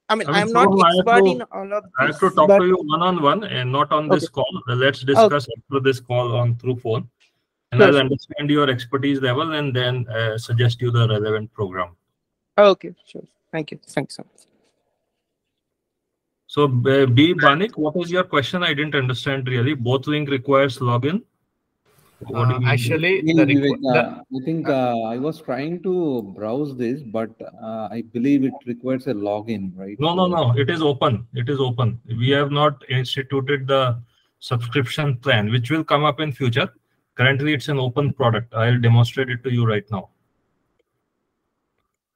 I'm not expert in all of this. I have to talk to you one-on-one and not on this call. Let's discuss after this call through phone, and I'll understand your expertise level and then suggest you the relevant program. Okay, sure. Thank you. Thanks so much. So B. Banik, what is your question? I didn't understand really. Both link requires login. What do you mean? Actually, I think I was trying to browse this, but I believe it requires a login, right? No. It is open. It is open. We have not instituted the subscription plan, which will come up in future. Currently, it's an open product. I'll demonstrate it to you right now.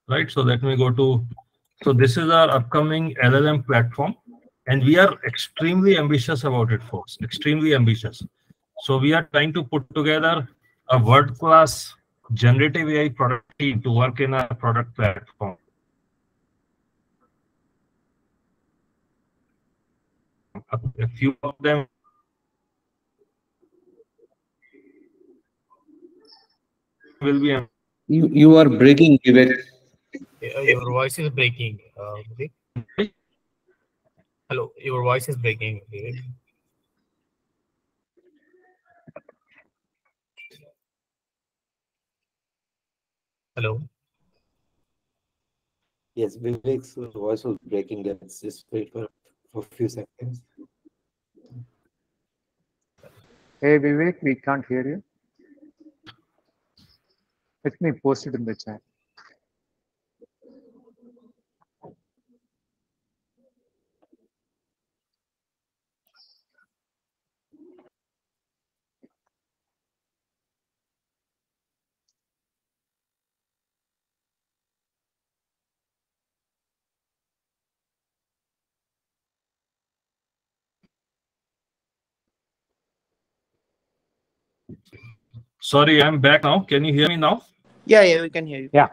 Right. So let me go to. So this is our upcoming LLM platform, and we are extremely ambitious about it, folks. Extremely ambitious. So we are trying to put together a world-class generative AI product team to work in our product platform. A few of them will be. You are breaking, Vivek. Your voice is breaking. Hello, your voice is breaking. Hello. Yes, Vivek's voice was breaking. Let's just wait for a few seconds. Hey Vivek, we can't hear you. Let me post it in the chat. Sorry, I'm back now. Can you hear me now? Yeah, we can hear you. Yeah.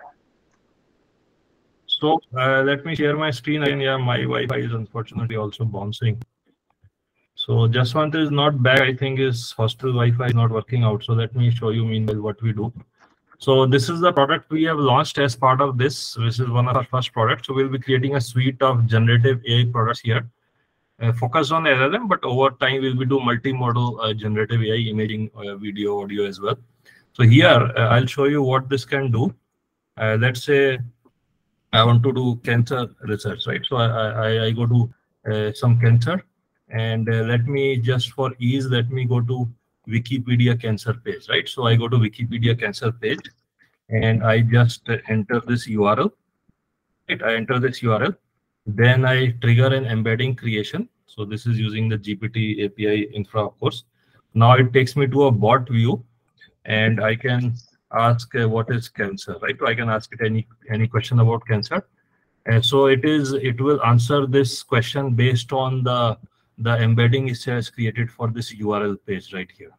So let me share my screen again. Yeah, my Wi-Fi is unfortunately also bouncing. So Jaswanth is not back. I think his hostel Wi-Fi is not working out. So let me show you meanwhile what we do. So this is the product we have launched as part of this. This is one of our first products. So we'll be creating a suite of generative AI products here. Focus on LLM, but over time we'll be doing multimodal generative AI imaging, video, audio as well. So here I'll show you what this can do. Let's say I want to do cancer research, right? So I go to some cancer, and let me just for ease, let me go to Wikipedia cancer page, right? So I go to Wikipedia cancer page, and I just enter this URL. Right? I enter this URL. Then I trigger an embedding creation. So this is using the GPT API infra, of course. Now it takes me to a bot view, and I can ask what is cancer, right? So I can ask it any question about cancer. And so it will answer this question based on the embedding it has created for this URL page right here.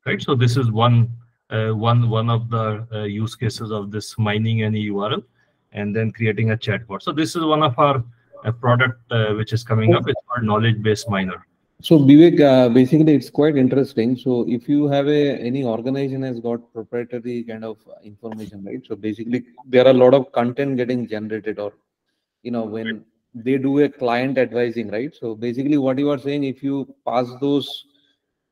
Right. So this is one of the use cases of this mining any URL and then creating a chatbot. So this is one of our product which is coming up. It's called knowledge based miner. So Vivek, basically it's quite interesting. So if you have any organization has got proprietary kind of information, right? So basically there are a lot of content getting generated, or when they do a client advising, right? So basically what you are saying, if you pass those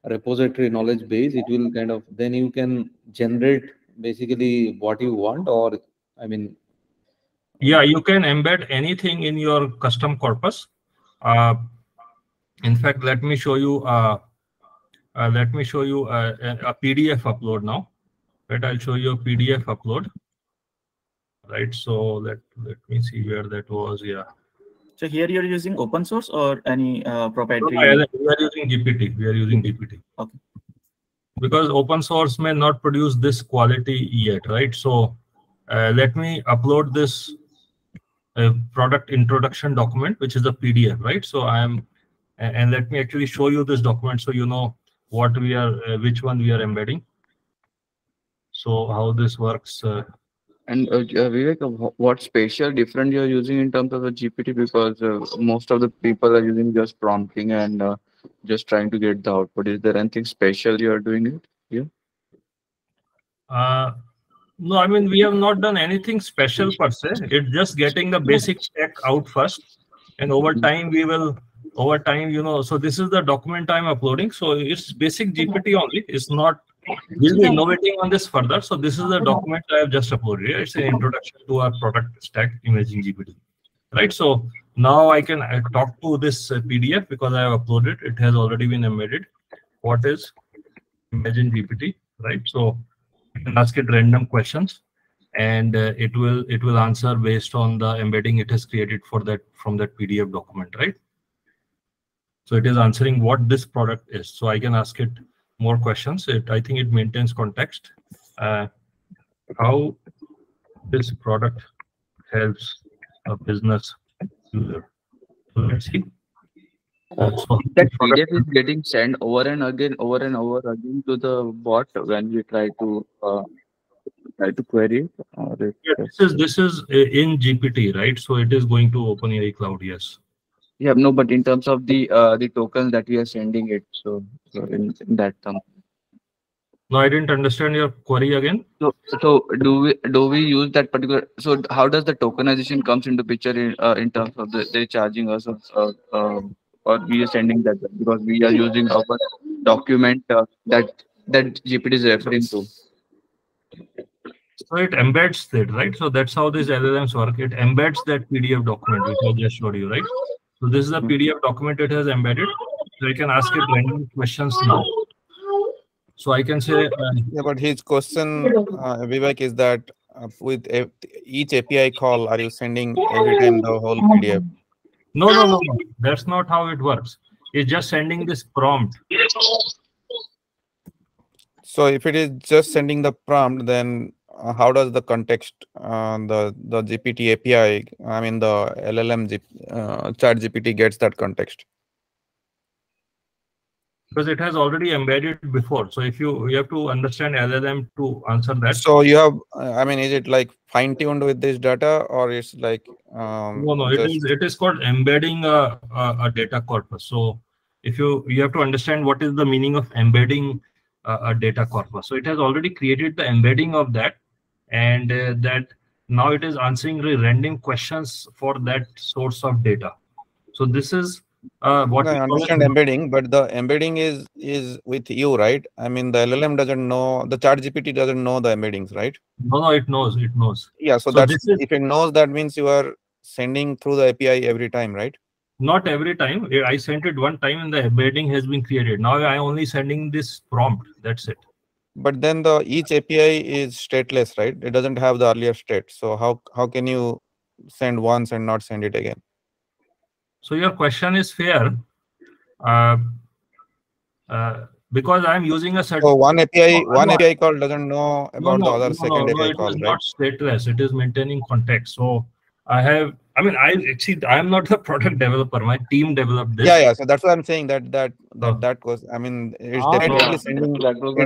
repository knowledge base, it will kind of, then you can generate basically what you want, or yeah, you can embed anything in your custom corpus. In fact, let me show you a PDF upload now. Right, I'll show you a PDF upload. Right, so let me see where that was. Yeah. So here you're using open source or any proprietary? No, we are using GPT. We are using GPT. Okay. Because open source may not produce this quality yet, right? So let me upload this product introduction document, which is a PDF, right? So and let me actually show you this document so you know what we are, which one we are embedding. So how this works. And Vivek, what spatial different you're using in terms of the GPT? Because most of the people are using just prompting and just trying to get the output. Is there anything special you are doing it here? No, I mean, we have not done anything special per se. It's just getting the basic tech out first. And over time, so this is the document I'm uploading. So it's basic GPT only. It's not, we'll be innovating on this further. So this is the document I have just uploaded. It's an introduction to our product stack, ImagineGPT. Right. So now I can talk to this PDF because I have uploaded. It has already been embedded. What is ImagineGPT? Right. So you can ask it random questions, and it will answer based on the embedding it has created for that from that PDF document, right? So it is answering what this product is. So I can ask it more questions. I think it maintains context. How this product helps a business user. So let's see. So that PDF is getting sent over and again to the bot when we try to query it. Yeah, this is in GPT, right? So it is going to OpenAI Cloud, yes. Yeah, no, but in terms of the tokens that we are sending it, so in that term. No, I didn't understand your query again. So do we use that particular? So how does the tokenization comes into picture in terms of they charging us or we are sending that because we are using our document that GPT is referring to. So it embeds it, right? So that's how these LLMs work. It embeds that PDF document which I just showed you, right? So this is a PDF document it has embedded. So I can ask it random questions now. So I can say. Yeah, but his question, Vivek, is that with each API call, are you sending every time the whole PDF? No. That's not how it works. It's just sending this prompt. So if it is just sending the prompt, then how does the context, the GPT API, I mean the LLM Chat GPT gets that context? because it has already embedded before. So if you have to understand LLM to answer that. So you have, I mean, is it like fine tuned with this data, or it's like no, it is called embedding a data corpus. So if you have to understand what is the meaning of embedding a data corpus. So it has already created the embedding of that, and that now it is answering random questions for that source of data. So this is what I understand embedding, but the embedding is with you, right? I mean, the LLM doesn't know, the ChatGPT doesn't know the embeddings, right? No, it knows. It knows. Yeah, so that's, if it knows, that means you are sending through the API every time, right? Not every time. I sent it one time and the embedding has been created. Now I am only sending this prompt. That's it. But then each API is stateless, right? It doesn't have the earlier state. So how can you send once and not send it again? So your question is fair. Because I'm using a certain. So one API call doesn't know about the other second API call, right? It is not stateless. It is maintaining context. So I am not the product developer. My team developed this. Yeah. So that's what I'm saying. That was. I mean, it's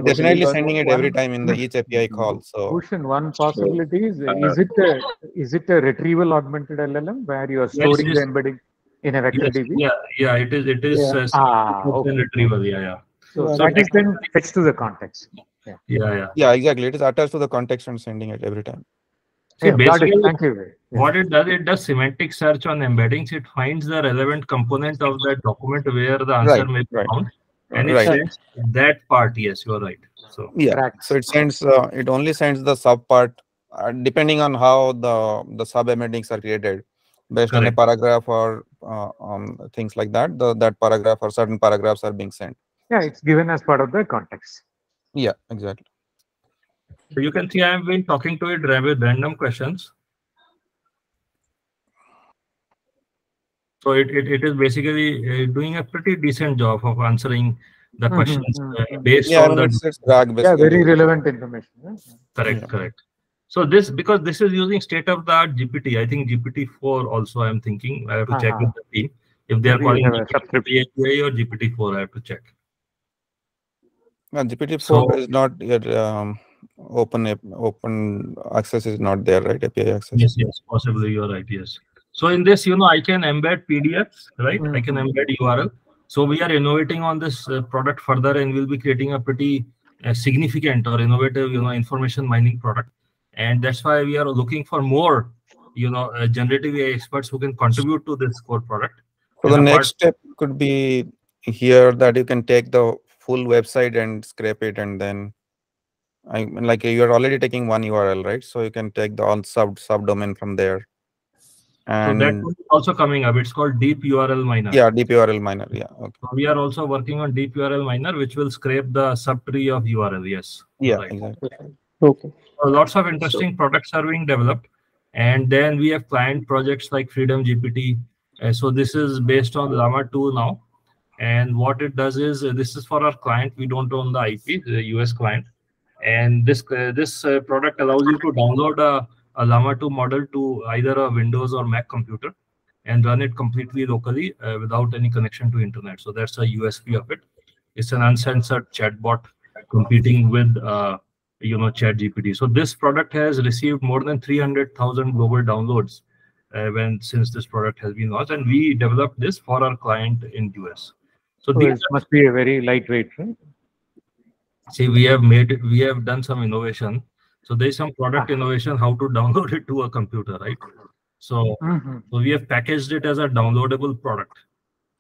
definitely sending it every time in the each API call. So Bhushan, one possibility is it a retrieval augmented LLM where you are storing the embedding in a vector DB? Yeah. It is. Okay. Retrieval. Yeah. So that is then fetched to the context. Yeah, exactly. It is attached to the context and sending it every time. See, basically, what it does semantic search on embeddings. It finds the relevant component of that document where the answer may be found, and it sends that part. Yes, you are right. So so it sends. It only sends the sub part, depending on how the sub embeddings are created, based on a paragraph or things like that. That paragraph or certain paragraphs are being sent. Yeah, it's given as part of the context. Yeah, exactly. So you can see I have been talking to it with random questions. So it is basically doing a pretty decent job of answering the questions based on the very relevant information. Correct. So because this is using state-of-the-art GPT, I think GPT-4 also I'm thinking. I have to check with the team if they are calling GPT API or GPT-4. I have to check. No, GPT-4 is not yet open access is not there, right? API access. Yes, possibly you're right. Yes. So in this, I can embed PDFs, right? I can embed URL. So we are innovating on this product further, and we'll be creating a pretty significant or innovative, information mining product. And that's why we are looking for more, generative AI experts who can contribute to this core product. So the next step could be here that you can take the full website and scrape it, and then like you're already taking one URL, right? So you can take the all subdomain from there. And so that is also coming up. It's called Deep URL Miner. Yeah, Deep URL Miner. Yeah. Okay. So we are also working on Deep URL Miner, which will scrape the subtree of URL. Yes. Yeah, exactly. Okay. So lots of interesting products are being developed, and then we have client projects like Freedom GPT. So this is based on Llama 2 now, and what it does is this is for our client. We don't own the IP, the US client, and this product allows you to download a Llama 2 model to either a Windows or Mac computer and run it completely locally without any connection to internet. So that's a USP of it. It's an uncensored chatbot competing with ChatGPT. So this product has received more than 300,000 global downloads since this product has been launched, and we developed this for our client in US. So this must be a very lightweight, right? See, we have done some innovation. So there is some product innovation, how to download it to a computer, right? So, so we have packaged it as a downloadable product.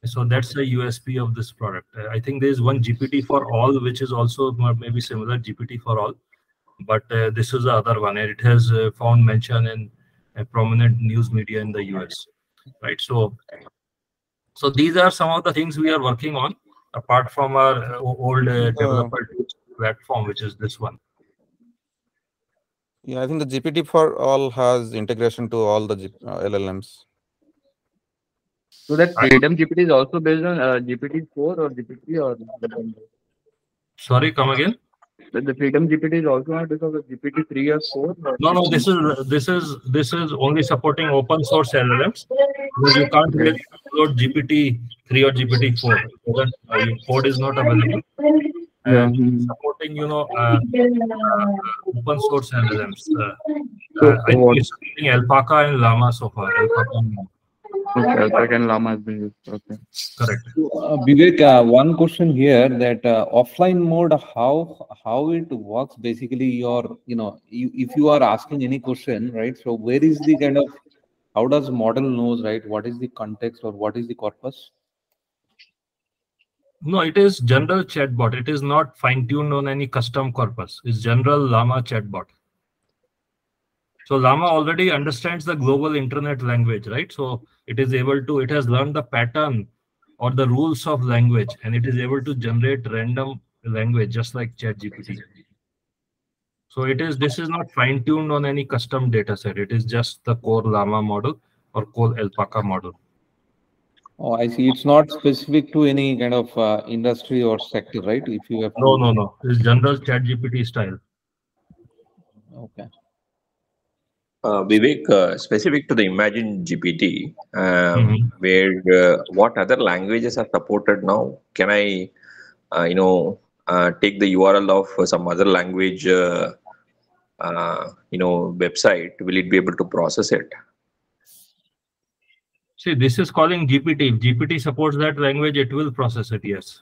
So that's the USP of this product. I think there is one GPT for all, which is also maybe similar GPT for all, but this is the other one, and it has found mention in prominent news media in the US, right? So these are some of the things we are working on, apart from our old developer platform, which is this one. Yeah, I think the GPT for all has integration to all the LLMs. So that Freedom GPT is also based on GPT-4 or GPT or? Sorry, come again. The Freedom GPT is also not because of GPT-3 or 4? No, this is only supporting open source LLMs. You can't really download GPT-3 or GPT-4. Your code is not available. And supporting, open source LLMs. I think it's supporting Alpaca and Llama so far. Alpaca and Llama has been used. Okay. Correct. Vivek, one question here that offline mode, how it works basically, if you are asking any question, right? So where is the kind of, how does model knows, right? What is the context or what is the corpus? No, it is general chatbot. It is not fine-tuned on any custom corpus. It's general Llama chatbot. So Llama already understands the global internet language, right? So it is able to, it has learned the pattern or the rules of language, and it is able to generate random language just like ChatGPT. So this is not fine-tuned on any custom data set. It is just the core Llama model or core Alpaca model. Oh, I see. It's not specific to any kind of industry or sector, right? If you have to... No. It's general ChatGPT style. Okay. Vivek, specific to the ImagineGPT, where what other languages are supported now? Can I, take the URL of some other language, website? Will it be able to process it? See, this is calling GPT. If GPT supports that language, it will process it, yes.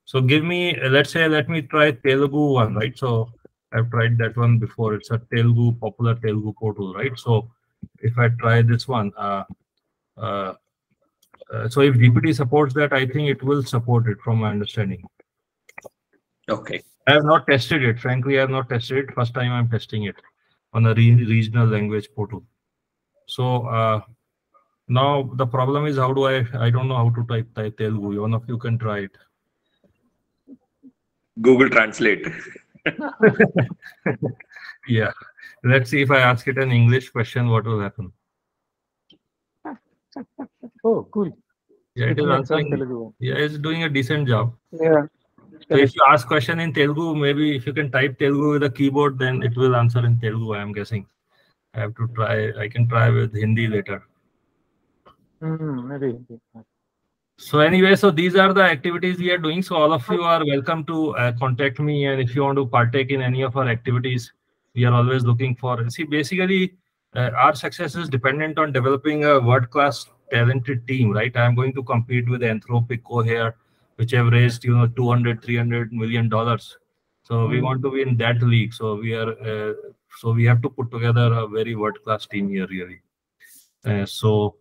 So give me, let me try Telugu one, right? So I've tried that one before. It's a popular Telugu portal, right? So if I try this one, so if GPT supports that, I think it will support it from my understanding. Okay. I have not tested it. Frankly, I have not tested it. First time I'm testing it on a regional language portal. So now the problem is, how do I don't know how to type Telugu. One of you can try it. Google Translate. Yeah. Let's see if I ask it an English question, what will happen? Oh, cool. Yeah, it is answering. Yeah, it's doing a decent job. Yeah. So if you ask question in Telugu, maybe if you can type Telugu with a keyboard, then it will answer in Telugu, I am guessing. I have to try. I can try with Hindi later. Maybe. So anyway, so these are the activities we are doing. So all of you are welcome to contact me, and if you want to partake in any of our activities, we are always looking for. See, basically, our success is dependent on developing a world-class, talented team, right? I am going to compete with Anthropic, Cohere, which have raised, $200-300 million. So we want to be in that league. So we are, so we have to put together a very world-class team here, really. So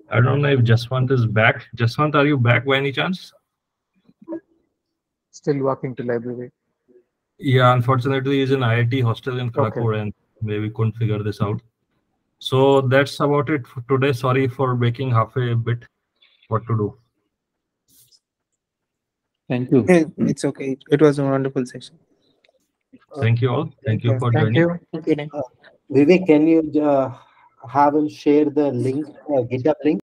I don't know if Jaswanth is back. Jaswanth, are you back by any chance? Still walking to library. Yeah, unfortunately, he's in IIT hostel in Kharagpur, and maybe couldn't figure this out. So that's about it for today. Sorry for breaking halfway a bit. What to do? Thank you. It's okay. It was a wonderful session. Thank you all. Thank you for joining. Vivek, can you have him share the link, GitHub link?